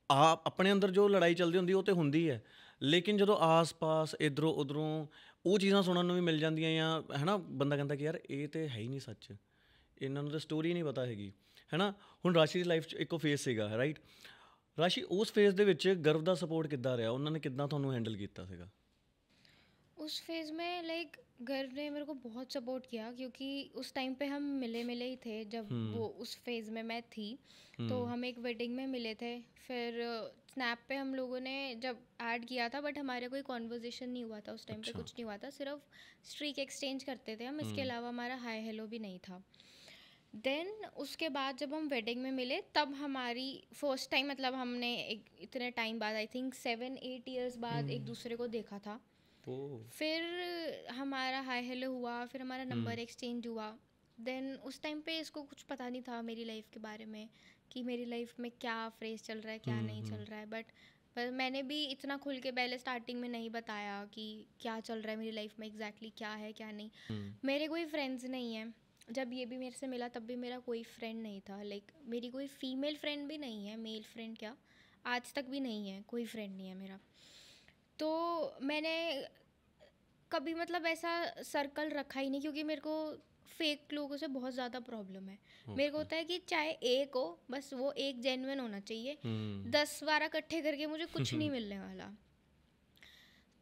ਆਪਣੇ ਅੰਦਰ ਜੋ ਲੜਾਈ ਚੱਲਦੀ ਹੁੰਦੀ ਉਹ ਤਾਂ ਹੁੰਦੀ ਹੈ, ਲੇਕਿਨ ਜਦੋਂ ਆਸ-ਪਾਸ ਇੱਧਰੋਂ ਉੱਧਰੋਂ ਉਹ ਚੀਜ਼ਾਂ ਸੁਣਨ ਨੂੰ ਵੀ ਮਿਲ ਜਾਂਦੀਆਂ ਜਾਂ ਹੈ ਨਾ ਬੰਦਾ ਕਹਿੰਦਾ ਕਿ ਯਾਰ ਇਹ ਤਾਂ ਹੈ ਹੀ ਨਹੀਂ ਸੱਚ, ਇਹਨਾਂ ਨੂੰ ਤਾਂ ਸਟੋਰੀ ਨਹੀਂ ਪਤਾ ਹੈਗੀ ਹੈ ਨਾ। ਹੁਣ ਰਾਸ਼ੀ ਦੀ ਲਾਈਫ 'ਚ ਇੱਕੋ ਫੇਜ਼ ਸੀਗਾ ਰਾਈਟ। ਰਾਸ਼ੀ ਉਸ ਫੇਜ਼ ਦੇ ਵਿੱਚ ਗਰਵ ਦਾ ਸਪੋਰਟ ਕਿੱਦਾਂ ਰਿਹਾ, ਉਹਨਾਂ ਨੇ ਕਿੱਦਾਂ ਤੁਹਾਨੂੰ ਹੈਂਡਲ ਕੀਤਾ ਸੀਗਾ? उस फेज़ में लाइक गर्व ने मेरे को बहुत सपोर्ट किया क्योंकि उस टाइम पे हम मिले ही थे जब वो उस फेज़ में मैं थी। तो हम एक वेडिंग में मिले थे। फिर स्नैप पे हम लोगों ने जब ऐड किया था बट हमारे कोई कॉन्वर्जेशन नहीं हुआ था उस टाइम पे, कुछ नहीं हुआ था, सिर्फ स्ट्रीक एक्सचेंज करते थे हम, इसके अलावा हमारा हाय हेलो भी नहीं था। देन उसके बाद जब हम वेडिंग में मिले तब हमारी फर्स्ट टाइम, मतलब हमने एक इतने टाइम बाद, आई थिंक 7-8 ईयर्स बाद एक दूसरे को देखा था। फिर हमारा हाय हेलो हुआ, फिर हमारा नंबर एक्सचेंज हुआ। देन उस टाइम पे इसको कुछ पता नहीं था मेरी लाइफ के बारे में कि मेरी लाइफ में क्या फेज चल रहा है, क्या नहीं चल रहा है। पर मैंने भी इतना खुल के पहले स्टार्टिंग में नहीं बताया कि क्या चल रहा है मेरी लाइफ में, एग्जैक्टली क्या है क्या नहीं। मेरे कोई फ्रेंड्स नहीं हैं। जब ये भी मेरे से मिला तब भी मेरा कोई फ्रेंड नहीं था, लाइक मेरी कोई फीमेल फ्रेंड भी नहीं है, मेल फ्रेंड क्या आज तक भी नहीं है, कोई फ्रेंड नहीं है मेरा। तो मैंने कभी मतलब ऐसा सर्कल रखा ही नहीं, क्योंकि मेरे को फेक लोगों से बहुत ज़्यादा प्रॉब्लम है। मेरे को होता है कि चाहे एक हो, बस वो एक जेन्युइन होना चाहिए। 10-12 इकट्ठे करके मुझे कुछ नहीं मिलने वाला।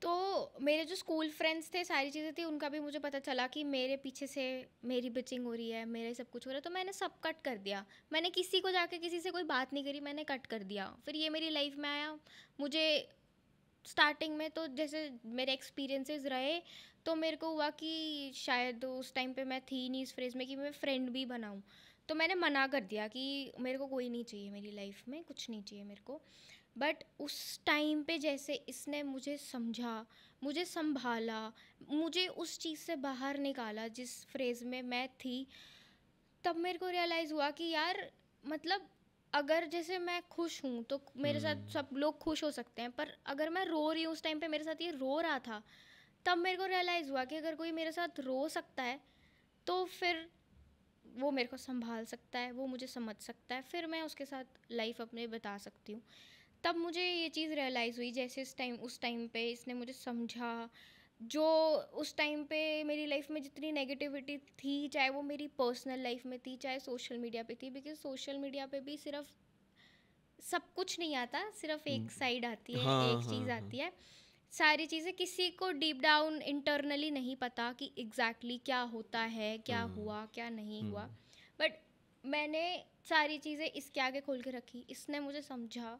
तो मेरे जो स्कूल फ्रेंड्स थे, सारी चीज़ें थी, उनका भी मुझे पता चला कि मेरे पीछे से मेरी बिचिंग हो रही है, मेरे सब कुछ हो रहा है। तो मैंने सब कट कर दिया। मैंने किसी को जाके किसी से कोई बात नहीं करी, मैंने कट कर दिया। फिर ये मेरी लाइफ में आया। मुझे स्टार्टिंग में तो जैसे मेरे एक्सपीरियंसेस रहे, तो मेरे को हुआ कि शायद उस टाइम पे मैं थी नहीं इस फेज में कि मैं फ्रेंड भी बनाऊं। तो मैंने मना कर दिया कि मेरे को कोई नहीं चाहिए मेरी लाइफ में, कुछ नहीं चाहिए मेरे को। बट उस टाइम पे जैसे इसने मुझे समझा, मुझे संभाला, मुझे उस चीज़ से बाहर निकाला जिस फ्रेज में मैं थी, तब मेरे को रियलाइज़ हुआ कि यार मतलब अगर जैसे मैं खुश हूँ तो मेरे साथ सब लोग खुश हो सकते हैं, पर अगर मैं रो रही हूँ उस टाइम पे मेरे साथ ये रो रहा था, तब मेरे को रियलाइज़ हुआ कि अगर कोई मेरे साथ रो सकता है तो फिर वो मेरे को संभाल सकता है, वो मुझे समझ सकता है, फिर मैं उसके साथ लाइफ अपने बिता सकती हूँ। तब मुझे ये चीज़ रियलाइज़ हुई जैसे उस टाइम पे इसने मुझे समझा। जो उस टाइम पे मेरी लाइफ में जितनी नेगेटिविटी थी, चाहे वो मेरी पर्सनल लाइफ में थी, चाहे सोशल मीडिया पे थी, बिकॉज सोशल मीडिया पे भी सिर्फ सब कुछ नहीं आता, सिर्फ एक साइड आती है, एक चीज़ आती है। सारी चीज़ें किसी को डीप डाउन इंटरनली नहीं पता कि एग्जैक्टली क्या होता है, क्या हुआ, क्या नहीं हुआ। बट मैंने सारी चीज़ें इसके आगे खोल के रखी। इसने मुझे समझा,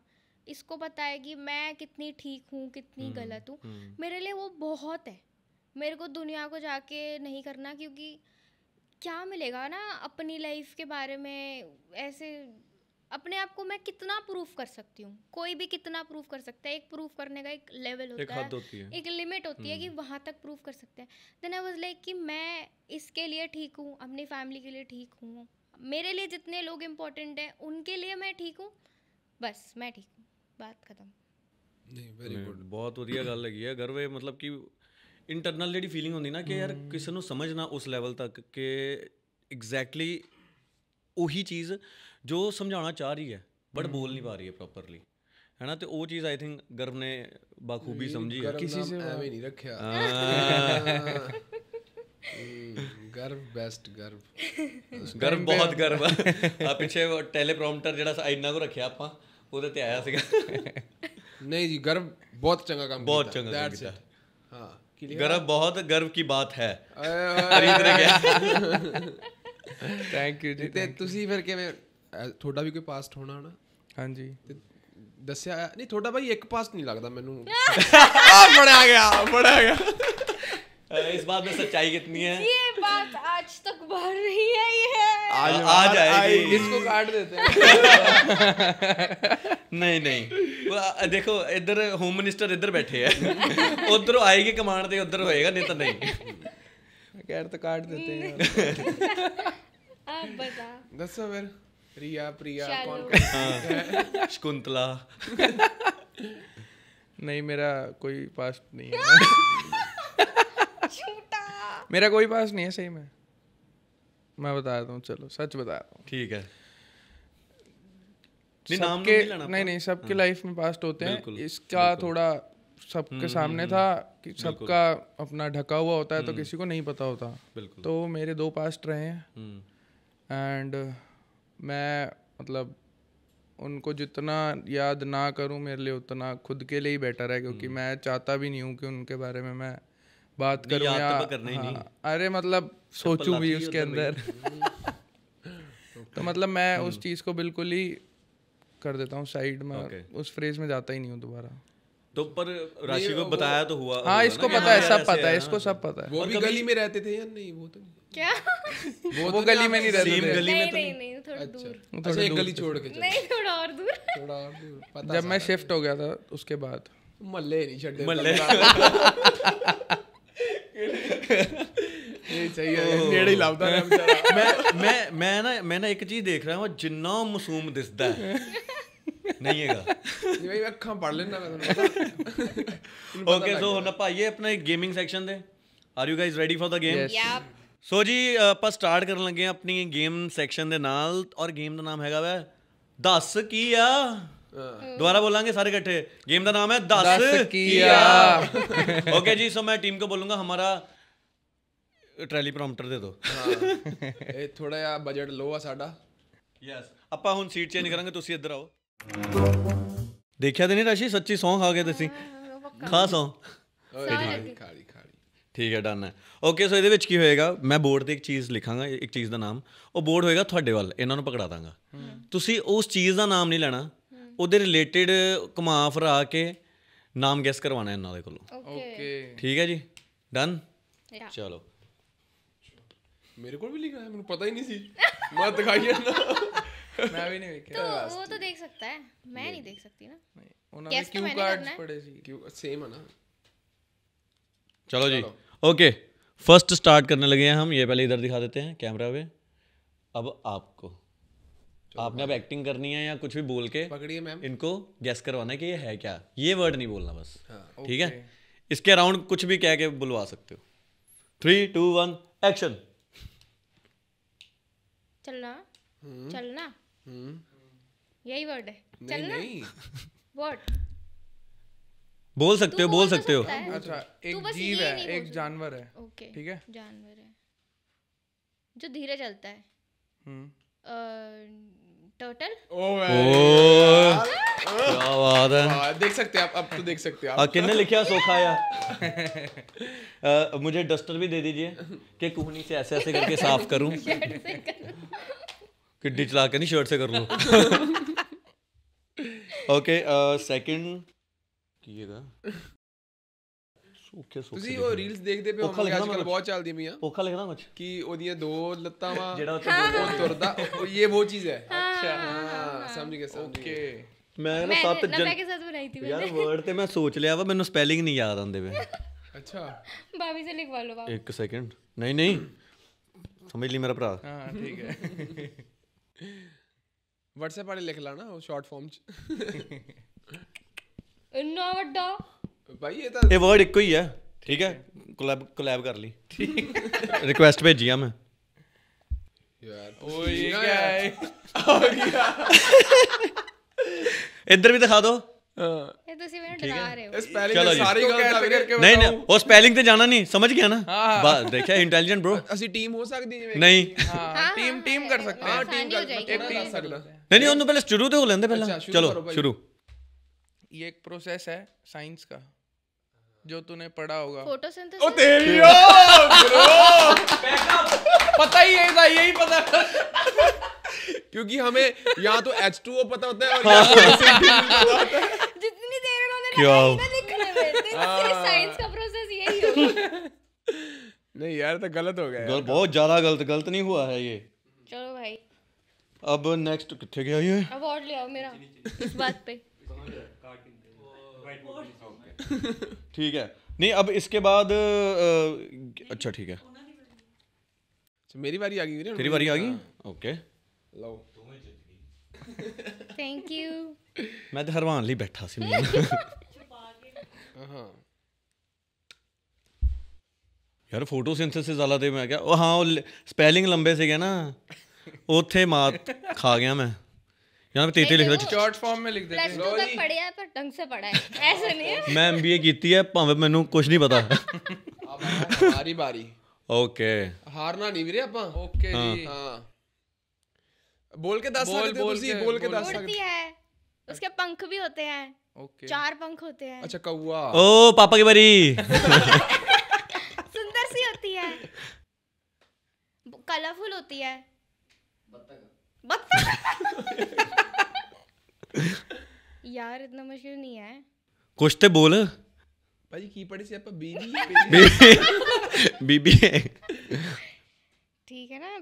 इसको पता है कि मैं कितनी ठीक हूँ, कितनी गलत हूँ। मेरे लिए वो बहुत है। मेरे को दुनिया को जाके नहीं करना, क्योंकि क्या मिलेगा ना अपनी लाइफ के बारे में ऐसे। अपने आप को मैं कितना प्रूफ कर सकती हूँ, कोई भी कितना प्रूफ कर सकता है। एक प्रूफ करने का एक लेवल होता है, एक लिमिट होती है कि वहाँ तक प्रूफ कर सकते हैं। देन आई वाज लाइक कि मैं इसके लिए ठीक हूँ, अपनी फैमिली के लिए ठीक हूँ, मेरे लिए जितने लोग इम्पोर्टेंट हैं उनके लिए मैं ठीक हूँ, बस मैं ठीक हूँ, बात खत्म। नहीं, वेरी गुड, बहुत ਵਧੀਆ ਗੱਲ ਹੈਗੀ ਹੈ। ਗਰਵ ਮਤਲਬ ਕਿ ਇੰਟਰਨਲ ਜਿਹੜੀ ਫੀਲਿੰਗ ਹੁੰਦੀ ਨਾ ਕਿ ਯਾਰ ਕਿਸੇ ਨੂੰ ਸਮਝਣਾ ਉਸ ਲੈਵਲ ਤੱਕ ਕਿ ਐਗਜ਼ੈਕਟਲੀ ਉਹੀ ਚੀਜ਼ ਜੋ ਸਮਝਾਉਣਾ ਚਾਹ ਰਹੀ ਹੈ ਬਟ ਬੋਲ ਨਹੀਂ ਪਾ ਰਹੀ ਹੈ ਪ੍ਰੋਪਰਲੀ, ਹੈ ਨਾ। ਤੇ ਉਹ ਚੀਜ਼ ਆਈ ਥਿੰਕ ਗਰਵ ਨੇ ਬਾਖੂਬੀ ਸਮਝੀ ਹੈ। ਕਿਸੇ ਸੇ ਐਵੇਂ ਨਹੀਂ ਰੱਖਿਆ। गर्व बेस्ट, गर्व ਬਹੁਤ ਗਰਵ ਆ। ਪਿੱਛੇ ਟੈਲੀਪ੍ਰੋਮਟਰ ਜਿਹੜਾ ਇੰਨਾ ਕੋ ਰੱਖਿਆ ਆਪਾਂ ਉਹਦੇ ਤੇ ਆਇਆ ਸੀਗਾ। नहीं जी, गर्व बहुत चंगा काम, बहुत चंगा काम किया। हाँ, गर्व बहुत गर्व की बात है। खरीद ने क्या? ਥੈਂਕ ਯੂ ਜੀ। ਤੇ ਤੁਸੀਂ ਫਿਰ ਕਿਵੇਂ, ਤੁਹਾਡਾ ਵੀ ਕੋਈ ਪਾਸਟ ਹੋਣਾ ਨਾ? ਹਾਂਜੀ, ਦੱਸਿਆ ਨਹੀਂ ਤੁਹਾਡਾ ਭਾਈ ਇੱਕ ਪਾਸਟ ਨਹੀਂ ਲੱਗਦਾ ਮੈਨੂੰ। ਬੜਾ ਗਿਆ। इस बात में सच्चाई कितनी है? ये बात आज तक बाहर नहीं आई है। आ जाएगी। इसको काट देते हैं। नहीं वो देखो इधर होम मिनिस्टर इधर बैठे हैं, उधर आएगी कमांड ते उधर होएगा, नहीं तो नहीं। खैर तो काट देते हैं। आप बता। दसो फिर। रिया, प्रिया, चलो। कौन? शकुंतला। नहीं, मेरा कोई पास्ट नहीं है। मेरा कोई पास नहीं है सही में, मैं बता देता हूँ। चलो सच बता रहा हूँ। ठीक है। नहीं, सबके लाइफ में पास्ट होते हैं। इसका थोड़ा सबके सामने था कि सबका अपना ढका हुआ होता है, तो किसी को नहीं पता होता। तो मेरे 2 पास्ट रहे हैं एंड मैं मतलब उनको जितना याद ना करूँ मेरे लिए उतना खुद के लिए ही बेटर है, क्योंकि मैं चाहता भी नहीं हूँ कि उनके बारे में मैं बात करूँ या अरे मतलब सोचूं भी उसके अंदर। तो मतलब मैं उस चीज़ को बिल्कुल ही कर देता हूँ साइड में, उस फ्रेज में जाता ही नहीं हूँ दोबारा। तो पर राशि को बताया तो हुआ। हाँ, इसको पता है, सब पता है, इसको सब पता है। वो भी गली में रहते थे या नहीं? वो तो क्या? वो गली में नहीं रहते सेम थे। गली में नहीं तो नहीं नहीं, थोड़ा दूर। अच्छा एक गली छोड़ के चलो, नहीं, थोड़ा और दूर। थोड़ा और दूर, पता जब मैं शिफ्ट हो गया था उसके बाद मल्ले नहीं छड्डे मल्ले ये सही है, नेड़े ही लाउदा है बेचारा। मैं ना एक चीज देख रहा हूँ, जिन्ना मासूम दिसदा है नहीं हैगा। नहीं भाई अखां पढ़ लेना मैं ਤੁਹਾਨੂੰ ओके सो ਹੁਣ ਆਪਾਂ ਆਈਏ ਆਪਣਾ ਇੱਕ ਗੇਮਿੰਗ ਸੈਕਸ਼ਨ ਤੇ। Are you guys ready for the game? Yep. ਸੋ ਜੀ ਆਪਾਂ ਸਟਾਰਟ ਕਰਨ ਲੱਗੇ ਆ ਆਪਣੀ ਗੇਮ ਸੈਕਸ਼ਨ ਦੇ ਨਾਲ, ਔਰ ਗੇਮ ਦਾ ਨਾਮ ਹੈਗਾ ਵੈ ਦੱਸ ਕੀ ਆ। दोबारा बोलेंगे सारे इकट्ठे। गेम का नाम है दस किया। ओके जी, सो मैं टीम को बोलूंगा हमारा ट्रैली प्रॉम्प्टर दे दो। ਇਹ ਥੋੜਾ ਜਿਹਾ ਬਜਟ ਲੋ ਆ ਸਾਡਾ। ਯੈਸ, ਆਪਾਂ ਹੁਣ ਸੀਟ ਚੇਂਜ ਕਰਾਂਗੇ, ਤੁਸੀਂ ਇੱਧਰ ਆਓ। ਦੇਖਿਆ ਤੇ ਨਹੀਂ ਰਾਸ਼ੀ, ਸੱਚੀ ਸੌਂ ਖਾ ਗਏ ਤੁਸੀਂ? ਖਾ ਸੌਂ। ਖਾਲੀ ਠੀਕ ਹੈ, ਡਨ ਹੈ। ਓਕੇ, ਸੋ ਇਹਦੇ ਵਿੱਚ ਕੀ ਹੋਏਗਾ, ਮੈਂ ਬੋਰਡ ਤੇ ਇੱਕ ਚੀਜ਼ ਲਿਖਾਂਗਾ, ਇੱਕ ਚੀਜ਼ ਦਾ ਨਾਮ, ਉਹ ਬੋਰਡ ਹੋਏਗਾ ਤੁਹਾਡੇ ਵੱਲ, ਇਹਨਾਂ ਨੂੰ ਪਕੜਾ ਦਾਂਗਾ। ਤੁਸੀਂ ਉਸ ਚੀਜ਼ ਦਾ ਨਾਮ ਨਹੀਂ ਲੈਣਾ, ਉਹਦੇ ਰਿਲੇਟਡ ਘੁਮਾ ਫਿਰਾ ਕੇ ਨਾਮ ਗੈਸ ਕਰਵਾਉਣਾ ਇਹਨਾਂ ਦੇ ਕੋਲੋਂ। ओके ਠੀਕ ਹੈ ਜੀ, ਡਨ। Yeah. ਚਲੋ। ਮੇਰੇ ਕੋਲ ਵੀ ਲਿਖਿਆ ਹੈ, ਮੈਨੂੰ ਪਤਾ ਹੀ ਨਹੀਂ ਸੀ। ਮੈਂ ਦਿਖਾਈਏ ਨਾ, मैं भी नहीं देखा। तो वो तो देख सकता है, मैं नहीं देख सकती ना। उन्होंने Guess तो क्यू मैंने कार्ड्स करना है। पड़े सी। क्यों सेम है ना। चलो जी, ओके, फर्स्ट स्टार्ट करने लगे हैं हम। ये पहले इधर दिखा देते हैं कैमरा पे। अब आपको, आपने अब एक्टिंग करनी है या कुछ भी बोल के पकड़िए मैम। इनको गैस करवाना है कि ये है क्या। ये वर्ड नहीं बोलना बस, ठीक है? okay. इसके अराउंड कुछ भी कह के बुलवा सकते हो। 3 2 1 एक्शन। चलना, चलना, यही वर्ड है। चलना, नहीं वर्ड। बोल सकते हो, बोल सकते हो। अच्छा, तू एक बस जीव ये है, नहीं एक बोल जानवर है, ओके, ठीक है? जानवर है जो धीरे चलता है। टर्टल। ओ क्या बात है। देख सकते हैं आप, अब तो देख सकते हैं आप। किन्ने लिखा सोखा या मुझे डस्टर भी दे दीजिए कि कुहनी से ऐसे ऐसे करके साफ करूं। किड्डी चला के नहीं, शर्ट से कर लो। Okay, second कीएगा। सूखे ਤੁਸੀਂ सूखे ਉਹ ਰੀਲਸ ਦੇਖਦੇ ਪਏ ਔਖਾ ਹੋਵੋਗੇ, ਲੱਗਣਾ ਅੱਜਕੱਲ ਮੈਨੂੰ। ਬਹੁਤ ਚੱਲਦੀਆਂ ਪਈਆਂ औखा लिखना कुछ ਕਿ ਉਹਦੀਆਂ ਦੋ ਲੱਤਾਂ ਵਾ, ਜਿਹੜਾ ਉੱਤੇ ਉਹ ਤੁਰਦਾ, ਇਹ वो चीज है। अच्छा, हाँ, समझ गए समझ ओके गए। मैं ना मैंने 7 नब्बे के साथ बनाई थी यार मैंने। वर्ड ते मैं सोच लिया वा, मैंने स्पेलिंग नहीं याद आंदे वे। अच्छा भाभी से लिखवा लो बाबू। एक सेकंड, नहीं नहीं समझ ली मेरा भरा। हाँ ठीक है। WhatsApp वाले लिख ला ना वो शॉर्ट फॉर्म च। इन्ना वड्डा। भाई ये तो ये वर्ड एक ही है, ठीक है? कोलैब कर ली, रिक्वेस्ट भेजी है मैं। यार ओ ये क्या है? इधर भी दिखा दो। ये तो सिर्फ डरा रहे हो। स्पेलिंग चलो जी। सारी गलत कैसे करके नहीं नहीं, वो स्पेलिंग ते जाना नहीं, समझ गया ना? हाँ। देखा, इंटेलिजेंट ब्रो। ਅਸੀਂ ਟੀਮ हो सकदी है नहीं हाँ टीम टीम कर सकते हैं। आसानी हो जाएगी। एक टीम सकदा। नहीं नहीं, उन्होंने पहले शुरू तो हो लेंदे पहले। अच्छा, शुरू चलो करो भाई। शुरू। ये एक प्रोसेस है साइंस का जो तूने पढ़ा होगा। फोटोसिंथेसिस। ओ तेरी ओ ब्रो, पता ही यही पता। क्योंकि हमें या तो H2O पता होता है और या तो जितनी देर उन्होंने क्या? लगाई ना लिखने में, तो इसलिए साइंस का प्रोसेस यही होगा। नहीं यार तो गलत हो गया यार। बहुत ज्यादा गलत नहीं हुआ है ये। चलो भाई, अब नेक्स्ट कितने गया ये? अवार्ड ले आओ मेरा इस बात पे। ठीक है, नहीं अब इसके बाद अच्छा ठीक है, अच्छा, मेरी बारी आ गई। तेरी बारी आ गई। Okay, low thank you. मैं तो हरवान ਲਈ बैठा सी। हां यार फोटोसिंथेसिस वाला ਤੇ ਮੈਂ ਕਿਹਾ ਉਹ ਹਾਂ, ਉਹ स्पेलिंग लंबे से गया ना, ਉੱਥੇ मात खा गया मैं। यहाँ पे तेते लिखदा। शॉर्ट फॉर्म में लिख देते प्लस 2 तक पढ़िया है पर ढंग से पढ़ा है, ऐसे नहीं है। मैं MBA कीती है, भाਵੇਂ ਮੈਨੂੰ ਕੁਝ ਨਹੀਂ ਪਤਾ। अब हमारी बारी। ओके, हारना नहीं वीरे ਆਪਾਂ। ओके जी। हां बोल के 10 सकते हो ਤੁਸੀਂ, बोल के 10 उड़ती सकते। है, उसके पंख भी होते हैं, ओके 4 पंख होते हैं, अच्छा कौवा। ओ पापा की बारी। सुंदर सी होती है, कलरफुल होती है। बत्तख। यार इतना मुश्किल नहीं है। कुछ तो बोल। भाई की पढ़ी से ਆਪਾਂ ਬੀਬੀ बीबी है।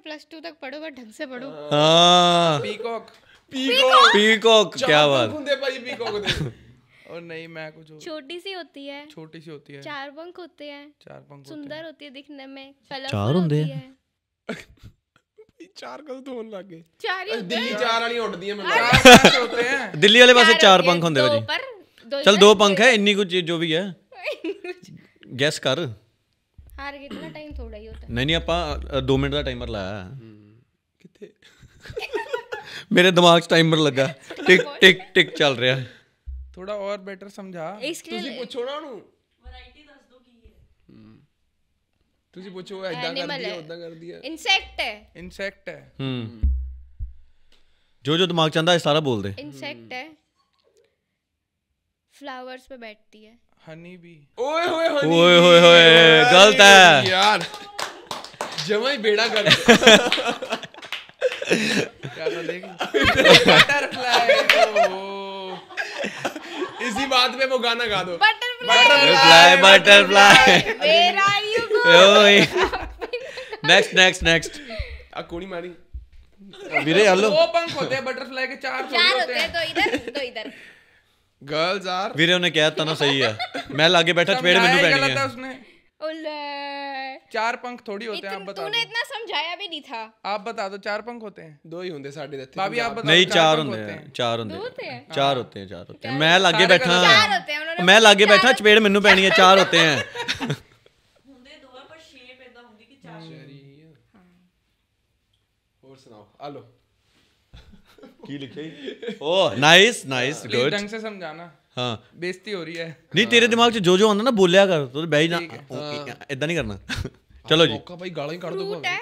+2 तक पढ़ो बट ढंग से पढ़ो। हाँ पीकॉक पीकॉक क्या बात। ਹੁੰਦੇ ਭਾਈ ਪੀਕੌਕ ਦੇ। और नहीं मैं कुछ छोटी सी होती है, छोटी सी होती है, 4 पंख होते हैं, 4 पंख होते सुंदर होती है दिखने में, चार कलरफुल होंदे होती हैं? है। ਚਾਰ ਕਦੋਂ ਤੋਂ ਹੋਣ ਲੱਗ ਗਏ? 4 ही होते ਦਿੱਲੀ हैं। ਚਾਰ ਵਾਲੀਆਂ ਉੱਡਦੀਆਂ ਮੈਨੂੰ हैं। 4 कैसे होते हैं? ਦਿੱਲੀ ਵਾਲੇ ਪਾਸੇ 4 होती हैं, पंख ਹੁੰਦੇ दो ਭਾਜੀ। ऊपर, दो चल इधर, 2 पंख है इन्नी कुछ जो भी है गैस कर। हार गए, इतना टाइम थोड़ा ही होता है। नहीं ਆਪਾਂ 2 ਮਿੰਟ ਦਾ ਟਾਈਮਰ ਲਾਇਆ ਕਿੱਥੇ? ਮੇਰੇ ਦਿਮਾਗ 'ਚ ਟਾਈਮਰ ਲੱਗਾ ਟਿਕ ਟਿਕ ਟਿਕ ਚੱਲ ਰਿਹਾ। थोड़ा और बेटर समझा। इसके ਤੁਸੀਂ लिए ਪੁੱਛੋ ਨਾ ਉਹਨੂੰ। ਵੈਰਾਈਟੀ ਦੱਸ ਦੋ ਕੀ ਹੈ। ਤੁਸੀਂ ਪੁੱਛੋ ਐਦਾਂ Animal ਕਰਦੀ ਹੈ है। ਉਦਾਂ ਕਰਦੀ ਹੈ। इंसेक्ट है, इंसेक्ट है। जो जो दिमाग चाहता है सारा बोल दे। इंसेक्ट है, फ्लावर्स पे बैठती है। Honey bee. ਓਏ ਹੋਏ ਹੋਏ ओए होए होए गलत है यार जमा ही बेड़ा कर क्या था देख। बटरफ्लाई। इसी बात पे वो गाना गा दो। Butterfly butterfly Where are you going? Next next next आ कोनी मारी। वीरे हेलो 2 पंख होते हैं बटरफ्लाई के, 4 थोड़ी 4 होते होते हैं। हैं, दो इधर दो इधर। गर्ल्स आर वीरे ने कहा था ना सही है मैं लागे बैठा चपेड़ मेनू समझाया पैनी गलत है है। उसने। उल्ले, 4 पंख थोड़ी होते हैं, आप बता तूने दो। इतना समझाया भी नहीं था। आप बता दो 4 पंख होते हैं। दो ही होंगे साडे दे। भाभी आप बताओ। नहीं 4 पंख होंगे होते हैं। 4 दो होते हैं? होंगे 4 होते हैं 4 होते हैं मैं लागे सारे बैठा गलत 4 होते हैं, उन्होंने मैं लागे बैठा चपेड़ मेनू पैनी है 4 होते हैं। और सुनाओ आलो। की लिखे oh nice nice please good ढंग से समझाना, हाँ बेइज्जती हो रही है। नहीं तेरे दिमाग 'ਚ जो आंदा ना बोलिया कर तो बह ही ना इदां नहीं करना। चलो जी मौका भाई गाਲਾਂ ही काट दो। फ्रूट है,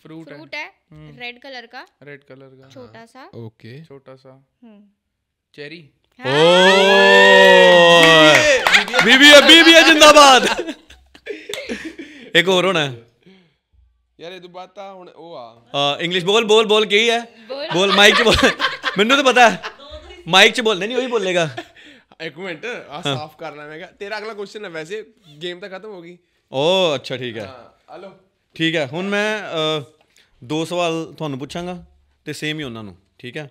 फ्रूट है, फ्रूट है, रेड कलर का, रेड कलर का, छोटा सा। ओके छोटा सा हम्म। चेरी। ओ बीबी है जिंदाबाद। एक और होना है यार ये तो बात था हुन ओ आ इंग्लिश बोल बोल बोल की है बोल माइक च बोल मैनू तो पता है माइक च बोलने नहीं वही बोलेगा। एक मिनट आ साफ करना मैं क्या तेरा अगला क्वेश्चन है वैसे गेम तो खत्म होगी। ओ अच्छा ठीक है हां आलो ठीक है हुन मैं 2 सवाल ਤੁਹਾਨੂੰ ਪੁੱਛਾਂਗਾ ਤੇ ਸੇਮ ਹੀ ਉਹਨਾਂ ਨੂੰ ਠੀਕ ਹੈ।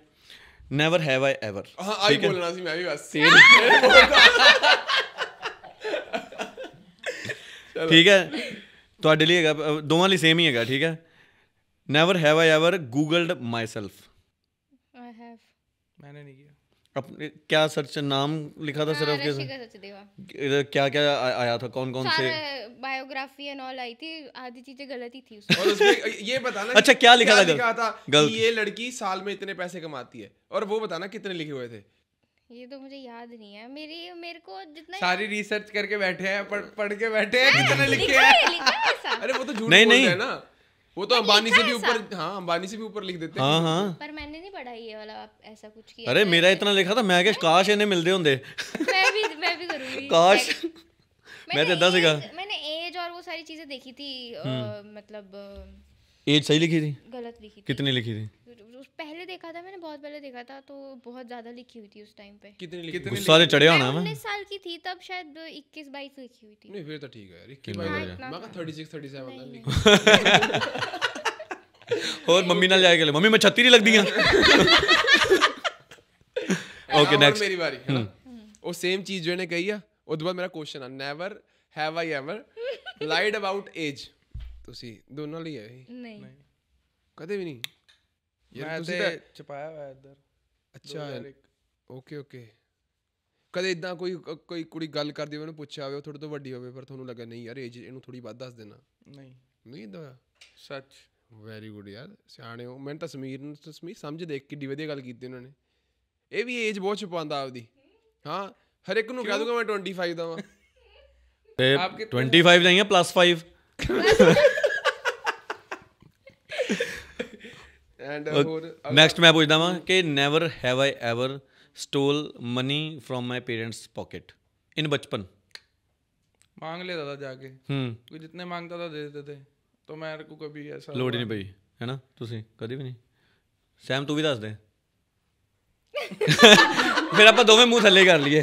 ਨੈਵਰ ਹੈਵ ਆਈ ਐਵਰ हां आई बोलना सी मैं भी बस ਠੀਕ ਹੈ ਤੁਹਾਡੇ ਲਈ ਹੈਗਾ ਦੋਵਾਂ ਲਈ ਸੇਮ ਹੀ ਹੈਗਾ ਠੀਕ ਹੈ। Never have I ever googled myself. I have। मैंने नहीं किया। अपने क्या सर्च नाम लिखा था सिर्फ रशिका सचदेवा। क्या क्या आया था कौन कौन से सारा बायोग्राफी एंड ऑल आई थी, आधी चीजें गलत ही थी उसमें। और उसमें ये बताना अच्छा, क्या लिखा था लिखा था गलत? कि ये लड़की साल में इतने पैसे कमाती है और वो बताना कितने लिखे हुए थे। ये तो मुझे याद नहीं है, मेरे को जितना सारी रिसर्च करके बैठे हैं, पढ़ के बैठे हैं, कितने लिखे लिखा हैं। है, लिखा है ऐसा। अरे वो तो झूठ नहीं, बोलते नहीं। हैं ना, वो तो अंबानी से भी लिखा है ऊपर हाँ अंबानी से भी ऊपर लिख देते हैं। हाँ हाँ पर मैंने नहीं पढ़ा ये वाला ऐसा कुछ किया। अरे मेरा इतना लिखा था मैं क्या काश इन्हें मिलते होंगे मैं भी करूंगी। काश मैं तो इदा सीगा मैंने एज और वो सारी चीजें देखी थी, मतलब एज सही लिखी थी गलत लिखी थी। कितनी लिखी थी पहले देखा था मैंने, बहुत पहले देखा था, तो बहुत ज्यादा लिखी हुई थी उस टाइम पे। कितने लिखे थे? गुस्सा से चढ़े होना मैं 19 साल की थी तब, शायद 21-22 लिखी हुई थी। नहीं फिर तो ठीक है यार 21 कितना बाई हो गया? मैं कहा 36 37 होता नहीं। और मम्मी नाल जाके मम्मी मैं 36 ही लगदी हां। ओके और नेक्स्ट मेरी बारी है ना। वो सेम चीज जो इन्हें कही है उसके बाद मेरा क्वेश्चन है never have I ever lied about age. ਤੁਸੀਂ ਦੋਨੋਂ ਲਈ ਹੈ नहीं ਕਦੇ ਵੀ ਨਹੀਂ मैं ਯਾਰ तो ਤੁਸੀਂ ਤਾਂ छुपाया हुआ है इधर। ਅੱਛਾ ਓਕੇ ਓਕੇ ਕਦੇ ਇਦਾਂ ਕੋਈ ਕੁੜੀ ਗੱਲ ਕਰਦੀ ਹੋਵੇ ਉਹਨੂੰ ਪੁੱਛਿਆ ਹੋਵੇ ਉਹ ਤੁਹਾਡੇ ਤੋਂ ਵੱਡੀ ਹੋਵੇ ਪਰ ਤੁਹਾਨੂੰ ਲੱਗਾ ਨਹੀਂ ਯਾਰ ਏਜ ਇਹਨੂੰ ਥੋੜੀ ਵੱਧ ਦੱਸ ਦੇਣਾ नहीं ਨਹੀਂ ਇਦਾਂ ਹੋਇਆ सच। ਵੈਰੀ ਗੁੱਡ ਯਾਰ ਸਿਆਣੇ ਹੋ। ਮੈਨੂੰ ਤਾਂ ਸਮੀਰ ਸਮਝ ਦੇਖ ਕਿੱਡੀ ਵਧੀਆ ਗੱਲ ਕੀਤੀ ਉਹਨਾਂ ਨੇ। ਇਹ ਵੀ ਏਜ ਬਹੁਤ ਛੁਪਾਉਂਦਾ ਆਪਦੀ। ਹਾਂ ਹਰ ਇੱਕ ਨੂੰ ਕਹਿ ਦੂੰਗਾ ਮੈਂ 25 ਦਾ ਵਾਂ। ਤੇ आप कितने 25 नहीं है +5 ਐਂਡ ਹੋਰ ਨੈਕਸਟ ਮੈਂ ਪੁੱਛਦਾ ਵਾਂ ਕਿ never have I ever stole money from my parents pocket in बचपन। मांग लेता था जाके, कोई जितने मांगता था दे देते थे, तो मेरे को कभी ऐसा ਲੋੜ ਹੀ ਨਹੀਂ ਪਈ ਹੈ ਨਾ ਤੁਸੀਂ ਕਦੇ ਵੀ ਨਹੀਂ। ਸੈਮ ਤੂੰ ਵੀ ਦੱਸ ਦੇ ਫਿਰ ਆਪਾਂ ਦੋਵੇਂ ਮੂੰਹ ਥੱਲੇ ਕਰ ਲਈਏ।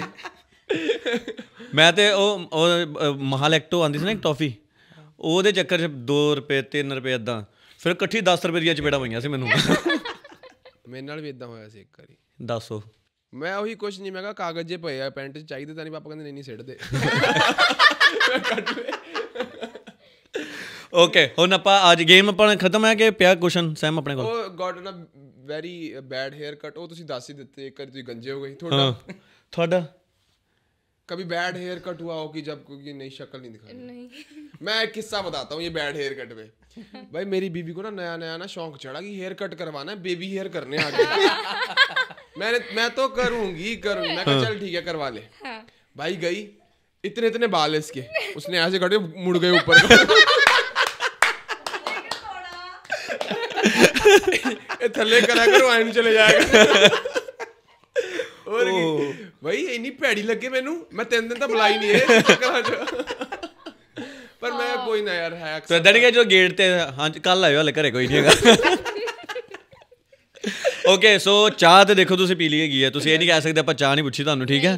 ਮੈਂ ਤੇ ਉਹ ਮਹਾਲ ਐਕਟੋ ਆਉਂਦੀ ਸੀ ਨਾ ਇੱਕ ਟੌਫੀ ਉਹਦੇ ਚੱਕਰ 'ਚ 2 ਰੁਪਏ 3 ਰੁਪਏ ਇੱਦਾਂ ਫਿਰ ਇਕੱਠੀ 10 ਰੁਪਏ ਦੀਆਂ ਚਪੇੜਾਂ ਪਈਆਂ ਸੀ ਮੈਨੂੰ। ਮੇਰੇ ਨਾਲ ਵੀ ਇਦਾਂ ਹੋਇਆ ਸੀ ਇੱਕ ਵਾਰੀ। ਦੱਸੋ। ਮੈਂ ਉਹੀ ਕੁਛ ਨਹੀਂ, ਮੈਂ ਕਿਹਾ ਕਾਗਜ਼ ਜੇ ਪਏ ਆ ਪੈਂਟ 'ਚ, ਚਾਹੀਦੇ ਤਾਂ ਨਹੀਂ। ਪਾਪਾ ਕਹਿੰਦੇ ਨਹੀਂ ਸਿੱਟ ਦੇ। ਓਕੇ, ਹੁਣ ਆਪਾਂ ਅੱਜ ਗੇਮ ਆਪਣਾ ਖਤਮ ਹੈ ਕਿ ਪਿਆ ਕੁਸ਼ਨ ਸੈਮ ਆਪਣੇ ਕੋਲ? ਉਹ ਗॉट ਨਾ ਵੈਰੀ ਬੈਡ ਹੇਅਰ ਕੱਟ, ਉਹ ਤੁਸੀਂ ਦੱਸ ਹੀ ਦਿੱਤੇ। ਇੱਕ ਵਾਰੀ ਤੁਸੀਂ ਗੰਜੇ ਹੋ ਗਏ। ਤੁਹਾਡਾ कभी बैड हेयर कट हुआ हो कि जब कोई नई शक्ल नहीं दिखाई? नहीं। मैं एक किस्सा बताता हूँ ये बैड हेयर कट पे। भाई मेरी बीबी को ना नया नया ना शौक चढ़ा कि हेयर कट करवाना है, बेबी हेयर करने आ गए। मैं तो करूंगी। मैं कहा चल ठीक है करवा ले। भाई गई, इतने इतने बाल है इसके, उसने ऐसे कटे मुड़ गए ऊपर। थल्ले करा करो आइन चले जाएगा। और भाई इन्नी भैड़ी लगे मैनू, मैं 3 दिन तो बुलाई नहीं है चक्करां च। पर मैं कोई ना यार है तो दड़ के जो गेट ते हाँ कल आयो, हले घरे कोई नहीं हैगा। ਓਕੇ ਸੋ ਚਾਹ ਤੇ ਦੇਖੋ ਤੁਸੀਂ ਪੀ ਲਈ ਹੈਗੀ ਹੈ, ਤੁਸੀਂ ਇਹ ਨਹੀਂ ਕਹਿ ਸਕਦੇ ਆਪਾਂ ਚਾਹ ਨਹੀਂ ਪੁੱਛੀ ਤੁਹਾਨੂੰ, ਠੀਕ ਹੈ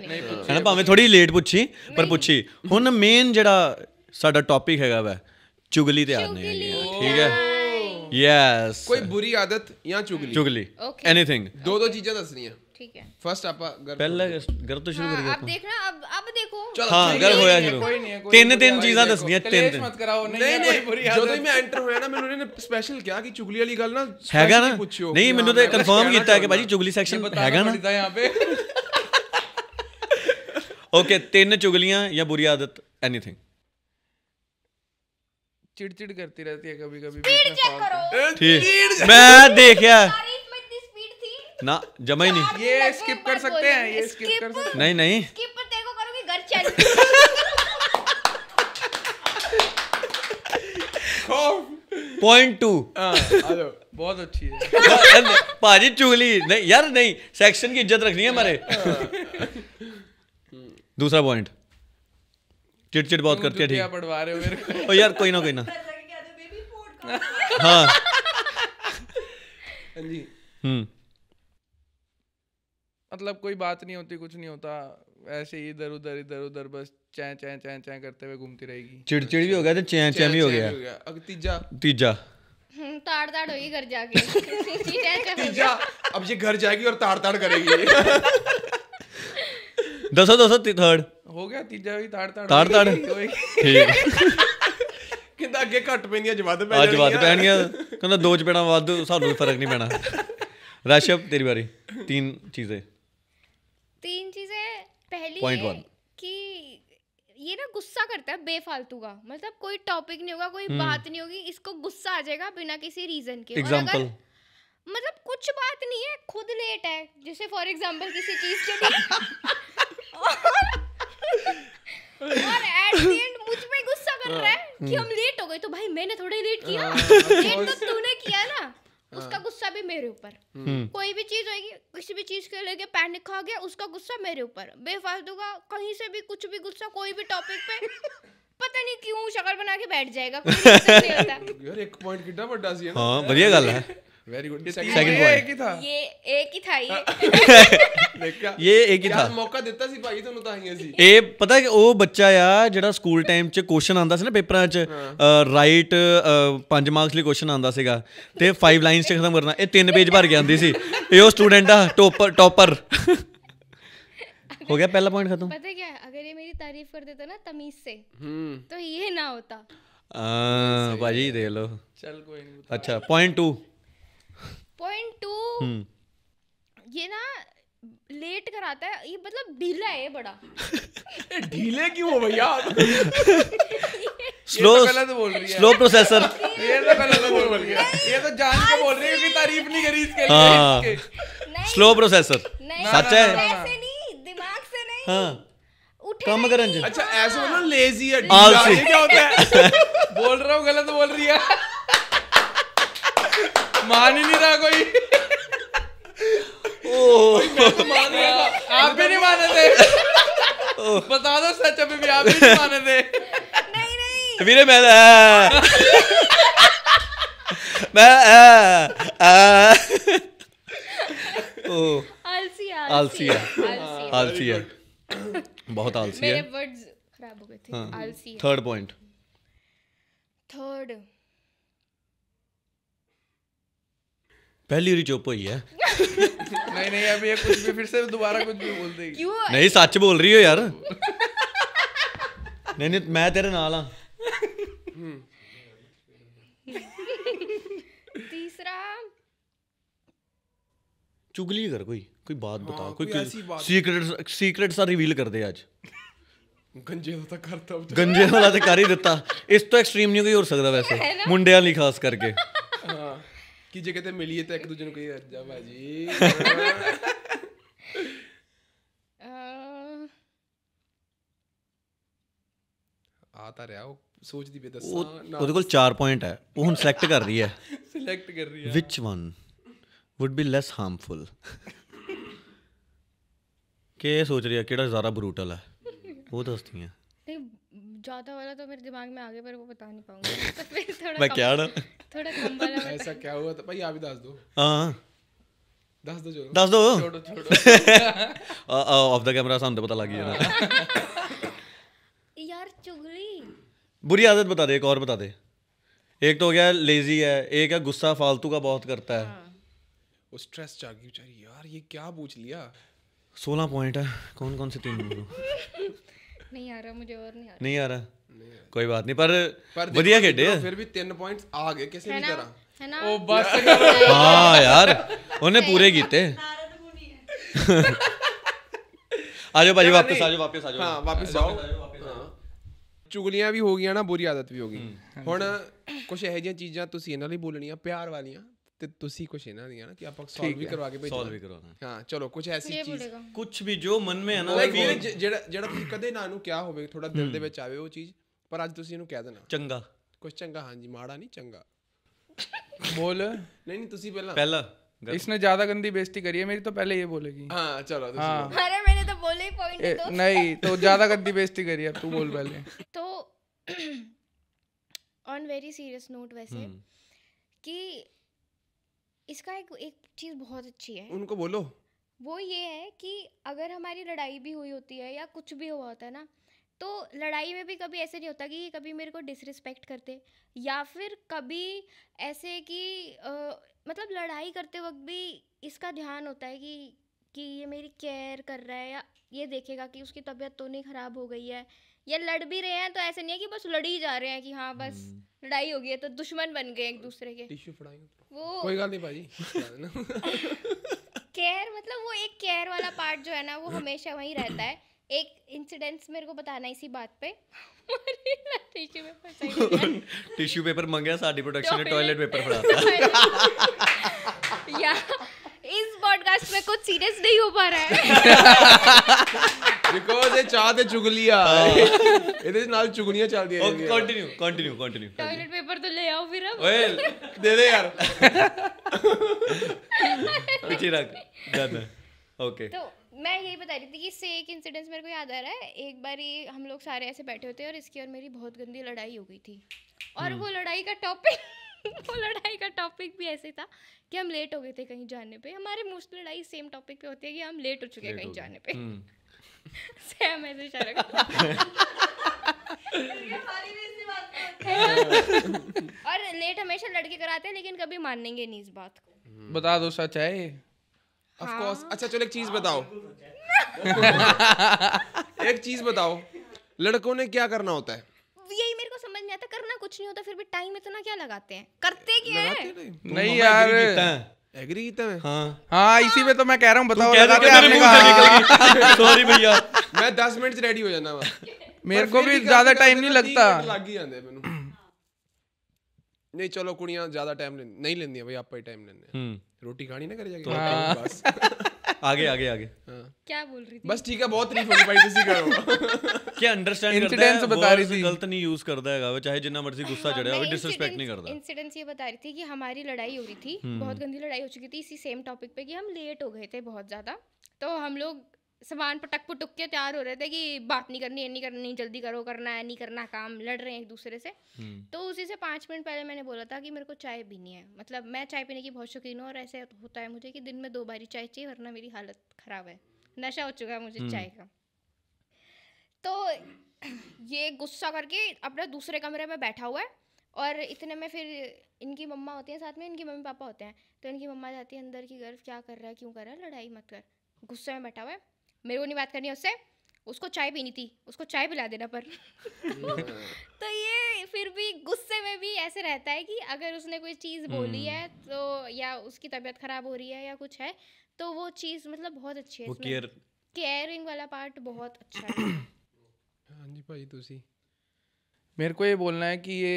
ਨਾ, ਭਾਵੇਂ ਥੋੜੀ ਲੇਟ ਪੁੱਛੀ ਪਰ ਪੁੱਛੀ। ਹੁਣ ਮੇਨ ਜਿਹੜਾ ਸਾਡਾ ਟੌਪਿਕ ਹੈਗਾ ਵਾ ਚੁਗਲੀ ਤੇ ਆਨੇ ਹੈਗੇ ਆ, ਠੀਕ ਹੈ। ਯੈਸ, कोई बुरी आदत या चुगली? ਚੁਗਲੀ ਐਨੀਥਿੰਗ। दो चीजें दसनियां। ठीक है। फर्स्ट आपा ਪਹਿਲਾਂ घर ਤੋਂ ਸ਼ੁਰੂ ਕਰੀਏ अब देखना, अब देखो। ਹਾਂ घर ਹੋਇਆ ਸ਼ੁਰੂ। ਤਿੰਨ ਚੀਜ਼ਾਂ ਦੱਸਣੀਆਂ, ਤਿੰਨ। मत कराओ। नहीं ਜਦੋਂ ਮੈਂ ਐਂਟਰ ਹੋਇਆ ਨਾ, ਮੈਨੂੰ ਇਹਨੇ ਸਪੈਸ਼ਲ ਕਿਹਾ ਕਿ ਚੁਗਲੀ ਵਾਲੀ ਗੱਲ ਨਾ ਹੈਗਾ ਨਾ। ਪੁੱਛਿਓ। ਨਹੀਂ ਮੈਨੂੰ ਤੇ ਕਨਫਰਮ ਕੀਤਾ ਕਿ ਭਾਜੀ ਚੁਗਲੀ ਸੈਕਸ਼ਨ ਹੈਗਾ ਨਾ। यहाँ पे ਓਕੇ, 3 ਚੁਗਲੀਆਂ ਜਾਂ ਬੁਰੀ ਆਦਤ, ਐਨੀਥਿੰਗ। चिड़चिड़ करती रहती है कभी कभी। स्पीड चेक करो। ठीक, मैं देखा तारीफ में इतनी स्पीड थी ना, जमा ही नहीं। ये स्किप कर सकते हैं, ये स्किप कर सकते हैं। नहीं नहीं, स्किप पर तेरे को करूंगी घर चल। पॉइंट 2। बहुत अच्छी है भाजी चुगली नहीं यार, नहीं, सेक्शन की इज्जत रखनी है हमारे। दूसरा पॉइंट, चिड़चिड़ बहुत करती है, क्या ठीक। पढ़वा रहे हो मेरे को? ओ यार कोई ना हाँ। जी मतलब कोई बात नहीं होती, कुछ नहीं होता, ऐसे ही इधर उधर बस चैं चैं चैं चैं करते हुए घूमती रहेगी। चिड़चिड़ भी हो गया तो चैं चैं भी हो गया। अब तीजा ताड़ ताड़ होगी घर जाके। तीजा अब ये घर जाएगी और ताड़ ताड़ करेगी। दसो थर्ड हो गया, तीजा भी ताड़ ठीक। ਕਹਿੰਦਾ ਅੱਗੇ ਘੱਟ ਪੈਂਦੀਆਂ ਅੱਜ ਵੱਧ ਅੱਜ ਵੱਧ ਪੈਣਗੀਆਂ, ਕਹਿੰਦਾ 2 ਚਪੇੜਾਂ ਵੱਧ, ਸਾਨੂੰ ਫਰਕ ਨਹੀਂ ਪੈਣਾ। राशिप तेरी बारी। 3 चीजें। पहली Point है 1 कि ये ना गुस्सा करता है बेफालतू का, मतलब कोई टॉपिक नहीं होगा, कोई बात नहीं होगी, इसको गुस्सा आ जाएगा बिना किसी रीजन के। एग्जांपल, मतलब कुछ बात नहीं है, खुद लेट है, जैसे फॉर एग्जांपल किसी चीज के लिए और एट द एंड मुझ पे गुस्सा कर रहा है कि हम लेट हो गए, तो भाई मैंने थोड़ा लेट किया, लेट तो तूने किया ना। उसका गुस्सा भी मेरे ऊपर। कोई भी चीज होगी, किसी भी चीज के लेके पैनिक खा गया, उसका गुस्सा मेरे ऊपर, बेफालतू का कहीं से भी कुछ भी गुस्सा, कोई भी टॉपिक पे पता नहीं क्यों शक्ल बना के बैठ जाएगा, कोई रीजन नहीं होता। यार एक पॉइंट कितना बड़ा सी है ना। हाँ बढ़िया गल है। Very good. सेकंड पॉइंट एक ही था, ये एक ही था। ये एक ही था। ਮੌਕਾ ਦਿੱਤਾ ਸੀ ਭਾਈ ਤੁਹਾਨੂੰ, ਤਾਂ ਹੀ ਅਸੀਂ। ਇਹ ਪਤਾ ਕਿ ਉਹ ਬੱਚਾ ਆ ਜਿਹੜਾ ਸਕੂਲ ਟਾਈਮ 'ਚ ਕੁਐਸਚਨ ਆਉਂਦਾ ਸੀ ਨਾ ਪੇਪਰਾਂ 'ਚ, ਰਾਈਟ 5 ਮਾਰਕਸ ਲਈ ਕੁਐਸਚਨ ਆਉਂਦਾ ਸੀਗਾ ਤੇ 5 ਲਾਈਨਸ 'ਚ ਖਤਮ ਕਰਨਾ, ਇਹ 3 ਪੇਜ ਭਰ ਕੇ ਆਉਂਦੀ ਸੀ। ਇਹ ਉਹ ਸਟੂਡੈਂਟ ਆ टॉपर। हो गया पहला पॉइंट खत्म। पता क्या है, अगर ये मेरी तारीफ कर देता ना तमीज से तो ये ना होता। भाजी देख लो। चल कोई नहीं। अच्छा पॉइंट 2 ये ना लेट कराता है, ये मतलब ढीला है ये बड़ा। ढीले क्यों हो भैया? स्लो गलत बोल रही है, स्लो प्रोसेसर। ये तो गलत बोल रही है, ये तो जान के बोल रही है कि तारीफ नहीं करी इसके लिए। नहीं, स्लो प्रोसेसर सच है। ऐसे नहीं, दिमाग से नहीं। हाँ उठे कम करन जी। अच्छा ऐसे बोलो लेजी है, आलसी। क्या होता है? बोल रहा हूँ गलत बोल रही है, मान ही नहीं रहा कोई। आप भी नहीं माने थे, बता दो सच, अभी भी आप भी नहीं माने थे। नहीं वीरे मैं आलसी है, बहुत आलसी है। मेरे वर्ड्स खराब हो गए थे। आलसी है। Third point. थर्ड पहली बारी चुप हुई है। नहीं नहीं, अब ये कुछ भी फिर से दोबारा कुछ भी बोल देगी। क्यों नहीं सच बोल रही हो यार। नहीं नहीं मैं तेरे नाल हाँ। तीसरा चुगली कर, कोई बात बता, कोई ऐसी बात। सीक्रेट सा रिवील कर दे आज। गंजे तो तक करता हूं। गंजे वाला तो कर ही दिता, इस तो एक्सट्रीम नहीं कोई हो सकता वैसे मुंडे वाली खास करके। हां कि जे कहते मिलिए तो एक दूसरे को कही जा भाजी आता रहा वो सोचदी पे दसा ना ਉਹਦੇ ਕੋਲ 4 ਪੁਆਇੰਟ ਹੈ, ਉਹ ਹੁਣ ਸਿਲੈਕਟ ਕਰ ਰਹੀ ਹੈ सिलेक्ट कर रही है which one would be less harmful। ਕਿ ਇਹ ਸੋਚ ਰਹੀ ਹੈ ਕਿਹੜਾ ਜ਼ਿਆਦਾ ਬਰੂਟਲ ਹੈ, ਉਹ ਦੱਸਦੀ ਹੈ। नहीं ज्यादा वाला तो मेरे दिमाग में आ गया पर वो बता नहीं पाऊंगी तो फिर थोड़ा मैं क्या ना थोड़ा कम वाला बता। ऐसा क्या हुआ था भाई, आप ही दस दो ਹਾਂ चलो ਦੱਸ ਦੋ छोड़ो छोड़ो। ਆਫ ਦਾ ਕੈਮਰਾ ਸਾਨੂੰ ਤਾਂ ਪਤਾ ਲੱਗ ਹੀ ਜਾਣਾ। यार चुगली बुरी आदत बता दे, एक और बता दे। एक तो हो गया लेजी है, एक है गुस्सा फालतू का बहुत करता है। वो स्ट्रेस जागी बेचारी यार, ये क्या पूछ लिया। 16 पॉइंट है, कौन कौन से 3 नहीं आ रहा मुझे और नहीं आ रहा। नहीं आ रहा, कोई बात नहीं, पर देखो, बढ़िया खेडे। फिर भी 3 पॉइंट्स आ गए किसी भी तरह। है ना ओ बस करो। हाँ यार उन्हें पूरे कीते। आजो भाजी वापस आजो वापस आजो। हाँ वापस जाओ। ਚੁਗਲੀਆਂ ਵੀ ਹੋ ਗਈਆਂ ਨਾ, ਬੁਰੀ ਆਦਤ ਵੀ ਹੋ ਗਈ। ਹੁਣ ਕੁਝ ਇਹੋ ਜਿਹੀਆਂ ਚੀਜ਼ਾਂ ਤੁਸੀਂ ਇਹਨਾਂ ਲਈ ਬੋਲਣੀਆਂ ਪਿਆਰ ਵਾਲੀਆਂ, ਤੇ ਤੁਸੀਂ ਕੁਝ ਇਹਨਾਂ ਦੀਆਂ ਨਾ ਕਿ ਆਪਾਂ ਸੋਲਵ ਵੀ ਕਰਵਾ ਕੇ सॉल्व भी ਭੇਜਣਾ। करवाना ਹਾਂ ਚਲੋ ਕੁਝ ਐਸੀ ये ਚੀਜ਼ बोलेगा कुछ भी जो मन में है ना ਲਾਈਕ ਜਿਹੜਾ ਤੁਸੀਂ ਕਦੇ ਨਾ ਨੂੰ ਕਿਹਾ ਹੋਵੇ, ਥੋੜਾ ਦਿਲ ਦੇ ਵਿੱਚ ਆਵੇ ਉਹ ਚੀਜ਼, ਪਰ ਅੱਜ ਤੁਸੀਂ ਇਹਨੂੰ ਕਹਿ ਦੇਣਾ चंगा। ਕੁਝ ਚੰਗਾ। ਹਾਂਜੀ ਮਾੜਾ ਨਹੀਂ, ਚੰਗਾ। बोल। ਨਹੀਂ ਨਹੀਂ ਤੁਸੀਂ ਪਹਿਲਾਂ। पहला इसने ज्यादा गंदी बेइज्जती करी है मेरी, तो पहले ये बोलेगी। ਹਾਂ ਚਲੋ ਤੁਸੀਂ हाँ बोलो। अरे मैंने तो बोले ही पॉइंट ए, दो। नहीं तो ज्यादा गंदी बेइज्जती करी है, अब तू बोल पहले। तो ऑन वेरी सीरियस नोट वैसे कि इसका एक चीज़ बहुत अच्छी है, उनको बोलो। वो ये है कि अगर हमारी लड़ाई भी हुई होती है या कुछ भी हुआ होता है ना, तो लड़ाई में भी कभी ऐसे नहीं होता कि ये कभी मेरे को डिसरिस्पेक्ट करते, या फिर कभी ऐसे कि मतलब लड़ाई करते वक्त भी इसका ध्यान होता है कि ये मेरी केयर कर रहा है, या ये देखेगा कि उसकी तबीयत तो नहीं ख़राब हो गई है, या लड़ भी रहे हैं तो ऐसे नहीं है कि बस लड़ ही जा रहे हैं कि हाँ बस लड़ाई हो गई है तो दुश्मन बन गए एक दूसरे के। टिश्यू फड़ाएंगे वो कोई गल नहीं भाजी। केयर मतलब वो एक केयर वाला पार्ट जो है ना वो हमेशा वहीं रहता है। एक इंसिडेंस मेरे को बताना इसी बात पे। टिश्यू पेपर सही टिश्यू पेपर मंगया, साडी प्रोडक्शन ने टॉयलेट पेपर फड़ाता। या इस पॉडकास्ट में कुछ सीरियस नहीं हो पा रहा है बिकॉज़ ये चाह ते चुगलियां ਇਹਦੇ ਨਾਲ ਚੁਗਲੀਆਂ ਚੱਲਦੀਆਂ ਰਹਿੰਦੀਆਂ। कंटिन्यू टॉयलेट पेपर तो ले आओ फिर अब। ओए दे दे यार। पीछे रख ज्यादा। ओके तो मैं यही बता रही थी कि इससे एक इंसिडेंस मेरे को याद आ रहा है। एक बार हम लोग सारे ऐसे बैठे होते और इसकी और मेरी बहुत गंदी लड़ाई हो गई थी, और वो लड़ाई का टॉपिक भी ऐसे था कि हम लेट हो गए थे कहीं जाने पे। हमारे मोस्ट लड़ाई सेम टॉपिक पे होती है कि हम लेट हो चुके हैं कहीं जाने पे। सैम ऐसे इशारा करता और लेट हमेशा लड़के कराते हैं, लेकिन कभी मानेंगे नहीं इस बात को। बता दो सच है ये। Of course. अच्छा चलो एक चीज बताओ। एक चीज बताओ, लड़कों ने क्या करना होता है? यही मेरे को समझ नहीं आता। करना कुछ नहीं होता, फिर भी टाइम इतना क्या लगाते हैं, करते क्या है? नहीं यार एग्री कीता मैं। हाँ इसी पे तो मैं कह रहा हूँ, बताओ। सॉरी भैया मैं 10 मिनट रेडी हो जाना वा। मेरे को भी ज्यादा टाइम नहीं लगता। लग ही ਜਾਂਦੇ ਮੈਨੂੰ। नहीं चलो कुड़ियां ज्यादा टाइम नहीं लेंदी भाई, आप ही टाइम लेने। रोटी खानी ना करे जाके बस। आगे क्या बोल रही थी? बस ठीक है, बहुत तारीफ होगी भाई, तुसी करो। क्या अंडरस्टैंड करता है, इंसिडेंस बता रही थी। गलत नहीं यूज करता है, वो चाहे जितना मर्जी गुस्सा चढ़े वो डिसरिस्पेक्ट नहीं करता। इंसिडेंस ये बता रही थी कि हमारी लड़ाई हो रही थी, बहुत गंदी लड़ाई हो चुकी थी इसी सेम टॉपिक पे कि हम लेट हो गए थे बहुत ज़्यादा। तो हम लोग सामान पटक पुटक के तैयार हो रहे थे कि बात नहीं करनी, ये नहीं करनी, जल्दी करो, करना है नहीं करना काम, लड़ रहे हैं एक दूसरे से। तो उसी से 5 मिनट पहले मैंने बोला था कि मेरे को चाय पीनी है। मतलब मैं चाय पीने की बहुत शौकीन हूँ, और ऐसे होता है मुझे कि दिन में 2 बारी चाय चाहिए, वरना मेरी हालत ख़राब है, नशा हो चुका है मुझे चाय का। तो ये गुस्सा करके अपना दूसरे कमरे में बैठा हुआ है, और इतने में फिर इनकी मम्मा होती है साथ में, इनकी मम्मी पापा होते हैं, तो इनकी मम्मा जाती है अंदर की गर्व, क्या कर रहा है, क्यों कर रहा है, लड़ाई मत कर, गुस्से में बैठा हुआ है, मेरे को नहीं बात करनी है उससे, उसको चाय पीनी थी, उसको चाय पिला देना पर तो ये फिर भी गुस्से में भी ऐसे रहता है कि अगर उसने कोई चीज़ बोली है तो, या उसकी तबीयत ख़राब हो रही है या कुछ है, तो वो चीज़ मतलब बहुत अच्छी है, वो केयरिंग वाला पार्ट बहुत अच्छा है। हाँ जी भाई तुसी मेरे को ये बोलना है कि ये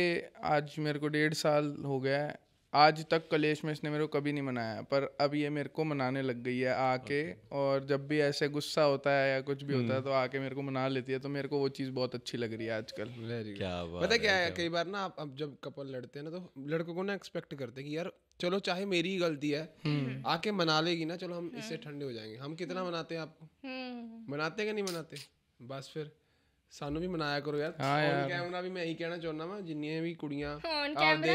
आज मेरे को 1.5 साल हो गया है, आज तक कलेश में इसने मेरे को कभी नहीं मनाया, पर अब ये मेरे को मनाने लग गई है आके। और जब भी ऐसे गुस्सा होता है या कुछ भी होता है तो आके मेरे को मना लेती है, तो मेरे को वो चीज़ बहुत अच्छी लग रही है आजकल। क्या बात पता क्या है, कई बार ना अब जब कपल लड़ते हैं ना तो लड़कों को ना एक्सपेक्ट करते हैं कि यार चलो चाहे मेरी ही गलती है आके मना लेगी ना, चलो हम इससे ठंडे हो जाएंगे। हम कितना मनाते हैं आपको, मनाते कि नहीं मनाते? बस फिर सानू भी मनाया करो यार। ऑन कैमरा भी मैं यही कहना चाਹੁੰਦਾ ਵਾਂ, जिन्नियां भी कुड़ियां आपदे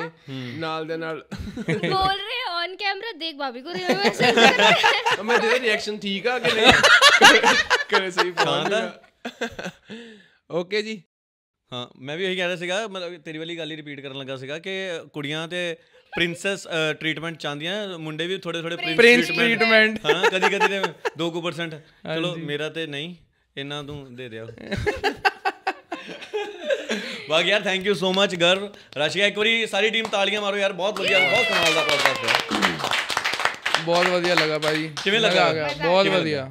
नाल दे नाल बोल रहे हैं ऑन कैमरा, देख भाभी को रिवर्सल कर रहे हैं। मैं दे रिएक्शन ठीक है कि नहीं करे सही पहुंच। ओके जी। हाँ मैं भी यही कह रहा ਸੀਗਾ, मतलब तेਰੀ ਵਾਲੀ ਗੱਲ ਹੀ ਰਿਪੀਟ ਕਰਨ ਲੱਗਾ ਸੀਗਾ ਕਿ ਕੁੜੀਆਂ ਤੇ ਪ੍ਰਿੰਸੈਸ ਟ੍ਰੀਟਮੈਂਟ ਚਾਹੁੰਦੀਆਂ, ਮੁੰਡੇ ਵੀ ਥੋੜੇ ਥੋੜੇ ਪ੍ਰਿੰਸ ਟ੍ਰੀਟਮੈਂਟ ਹਾਂ ਕਦੀ ਕਦੀ ਤੇ 2% ਚਲੋ ਮੇਰਾ ਤੇ ਨਹੀਂ, ਇਹਨਾਂ ਨੂੰ ਦੇ ਦਿਓ। ਬਾਕੀ ਯਾਰ ਥੈਂਕ ਯੂ ਸੋ ਮਚ ਗਰਵ, ਰਾਸ਼ੀਆ, ਇੱਕ ਵਾਰੀ ਸਾਰੀ ਟੀਮ ਤਾਲੀਆਂ ਮਾਰੋ ਯਾਰ, ਬਹੁਤ ਵਧੀਆ, ਬਹੁਤ ਕਮਾਲ ਦਾ ਪੋਡਕਾਸਟ ਹੈ। ਬਹੁਤ ਵਧੀਆ ਲੱਗਾ ਭਾਈ, ਕਿਵੇਂ ਲੱਗਾ? ਬਹੁਤ ਵਧੀਆ।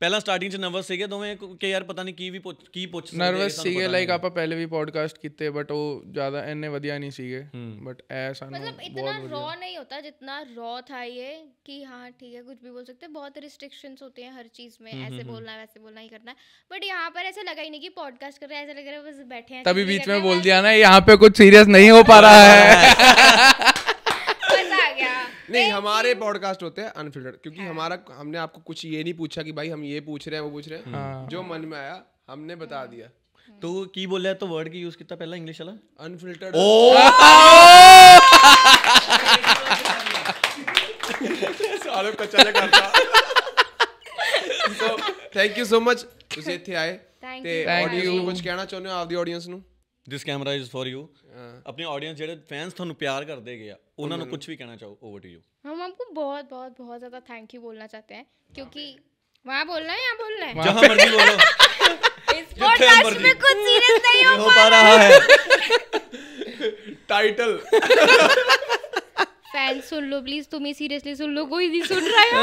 ਪਹਿਲਾਂ ਸਟਾਰਟਿੰਗ 'ਚ ਨਰਵਸ ਸੀਗੇ ਦੋਵੇਂ ਕਿ ਯਾਰ ਪਤਾ ਨਹੀਂ ਕੀ ਪੁੱਛ ਸਕਦੇ, ਨਰਵਸ ਸੀਗੇ, ਲਾਈਕ ਆਪਾਂ ਪਹਿਲੇ ਵੀ ਪੋਡਕਾਸਟ ਕੀਤੇ ਬਟ ਉਹ ਜ਼ਿਆਦਾ ਇੰਨੇ ਵਧੀਆ ਨਹੀਂ ਸੀਗੇ, बट ऐसा मतलब इतना रॉ नहीं होता जितना रॉ था ये, कि हाँ ठीक है कुछ भी बोल सकते हैं, बहुत रिस्ट्रिक्शंस होते हैं हर चीज़ में, ऐसे बोलना है वैसे बोलना ही करना है, बट यहाँ पर ऐसा लगा ही नहीं कि पॉडकास्ट कर रहे हैं, ऐसा लग रहा है बस बैठे हैं। तभी बीच में बोल दिया ना यहाँ पे कुछ सीरियस नहीं हो पा रहा है। मजा आ गया। नहीं, हमारे पॉडकास्ट होते हैं अनफिल्टर्ड, क्योंकि हमारा हमने आपको कुछ ये नहीं पूछा कि भाई हम ये पूछ रहे हैं वो पूछ रहे हैं, जो मन में आया हमने बता दिया। तो की बोल रहा, तो वर्ड की यूज किया पहला इंग्लिश वाला अनफिल्टर्ड। सालों कच्चा करता। So thank you so much ਤੁਸੀਂ ਇੱਥੇ ਆਏ ਤੇ ਆਡੀਅנס ਨੂੰ ਕੁਝ ਕਹਿਣਾ ਚਾਹੁੰਦੇ ਹੋ ਆਪਦੀ ਆਡੀਅנס ਨੂੰ? ਦਿਸ ਕੈਮਰਾ ਇਜ਼ ਫॉर ਯੂ। अपनी ऑडियंस ਜਿਹੜੇ ਫੈਨਸ ਤੁਹਾਨੂੰ ਪਿਆਰ ਕਰਦੇ ਗਏ ਆ ਉਹਨਾਂ ਨੂੰ ਕੁਝ ਵੀ ਕਹਿਣਾ ਚਾਹੋ, ओवर टू यू। हम आपको बहुत बहुत बहुत ज़्यादा थैंक यू बोलना चाहते हैं, क्योंकि वहाँ बोलना है, यहाँ बोलना है, जहाँ मर्जी बोलो, इस पॉडकास्ट में कुछ सीरियस नहीं हो पा रहा है। Title fan soon low please, तुम ही सीरियसली सुन लो, कोई नहीं सुन रहा है।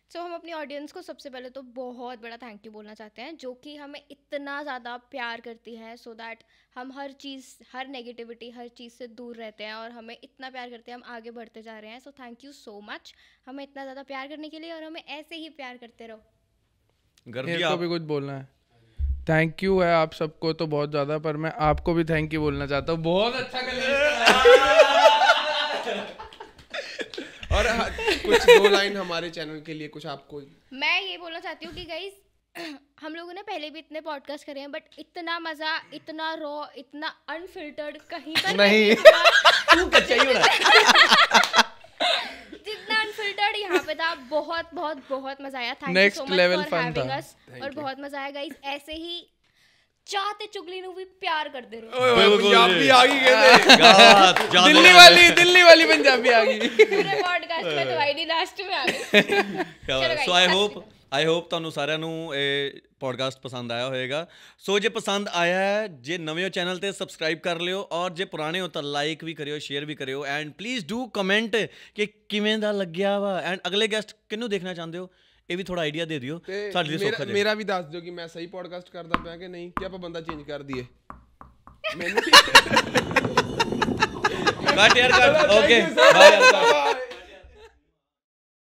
तो हम अपनी ऑडियंस को सबसे पहले तो बहुत बड़ा थैंक यू बोलना चाहते हैं, जो कि हमें इतना ज़्यादा प्यार करती है, सो दैट हम हर चीज़, हर नेगेटिविटी, हर चीज़ से दूर रहते हैं और हमें इतना प्यार करते हैं, हम आगे बढ़ते जा रहे हैं। So thank you so much हमें इतना ज़्यादा प्यार करने के लिए, और हमें ऐसे ही प्यार करते रहो। मेरे को भी कुछ बोलना है। थैंक यू है आप सबको तो बहुत ज़्यादा, पर मैं आपको भी थैंक यू बोलना चाहता हूँ, बहुत अच्छा और कुछ 2 लाइन हमारे चैनल के लिए, कुछ आपको। मैं ये बोलना चाहती हूँ कि गाइस हम लोगों ने पहले भी इतने पॉडकास्ट करे हैं, बट इतना मज़ा, इतना रॉ, इतना अनफिल्टर्ड कहीं पर नहीं जितना अनफिल्टर्ड यहाँ पे था। बहुत बहुत बहुत मज़ा आया। Thank you so much for having us, और बहुत मज़ा आया गाइस। ऐसे ही चाहते चुगली ਨੂੰ ਵੀ ਪਿਆਰ ਕਰਦੇ ਰਹੋ। पंजाबी आ गई कहते, दिल्ली वाली पंजाबी आ गई पूरे पॉडकास्ट में तो आई नहीं, लास्ट में आ गई। सो आई होप ਤੁਹਾਨੂੰ ਸਾਰਿਆਂ ਨੂੰ ਇਹ ਪੋਡਕਾਸਟ ਪਸੰਦ ਆਇਆ ਹੋਵੇਗਾ। ਸੋ ਜੇ ਪਸੰਦ ਆਇਆ ਹੈ, ਜੇ ਨਵੇਂ ਹੋ ਚੈਨਲ ਤੇ ਸਬਸਕ੍ਰਾਈਬ ਕਰ ਲਿਓ, ਔਰ ਜੇ ਪੁਰਾਣੇ ਹੋ ਤਾਂ ਲਾਈਕ ਵੀ ਕਰਿਓ, ਸ਼ੇਅਰ ਵੀ ਕਰਿਓ, ਐਂਡ ਪਲੀਜ਼ ਡੂ ਕਮੈਂਟ ਕਿ ਕਿਵੇਂ ਦਾ ਲੱਗਿਆ ਵਾ, ਐਂਡ ਅਗਲੇ ਗੈਸਟ ਕਿਹਨੂੰ ਦੇਖਣਾ ਚਾਹੁੰਦੇ ਹੋ ਇਹ ਵੀ ਥੋੜਾ ਆਈਡੀਆ ਦੇ ਦਿਓ, ਸਾਡੇ ਲਈ ਸੌਖਾ ਮੇਰਾ ਵੀ ਦੱਸ ਦਿਓ ਕਿ ਮੈਂ ਸਹੀ ਪੋਡਕਾਸਟ ਕਰਦਾ ਪਿਆ ਕਿ ਨਹੀਂ, ਕਿ ਆਪਾਂ ਬੰਦਾ ਚੇਂਜ ਕਰ ਦਈਏ ਮੈਨੂੰ। ਕੱਟ ਯਾਰ ਕੱਟ, ਓਕੇ ਬਾਏ।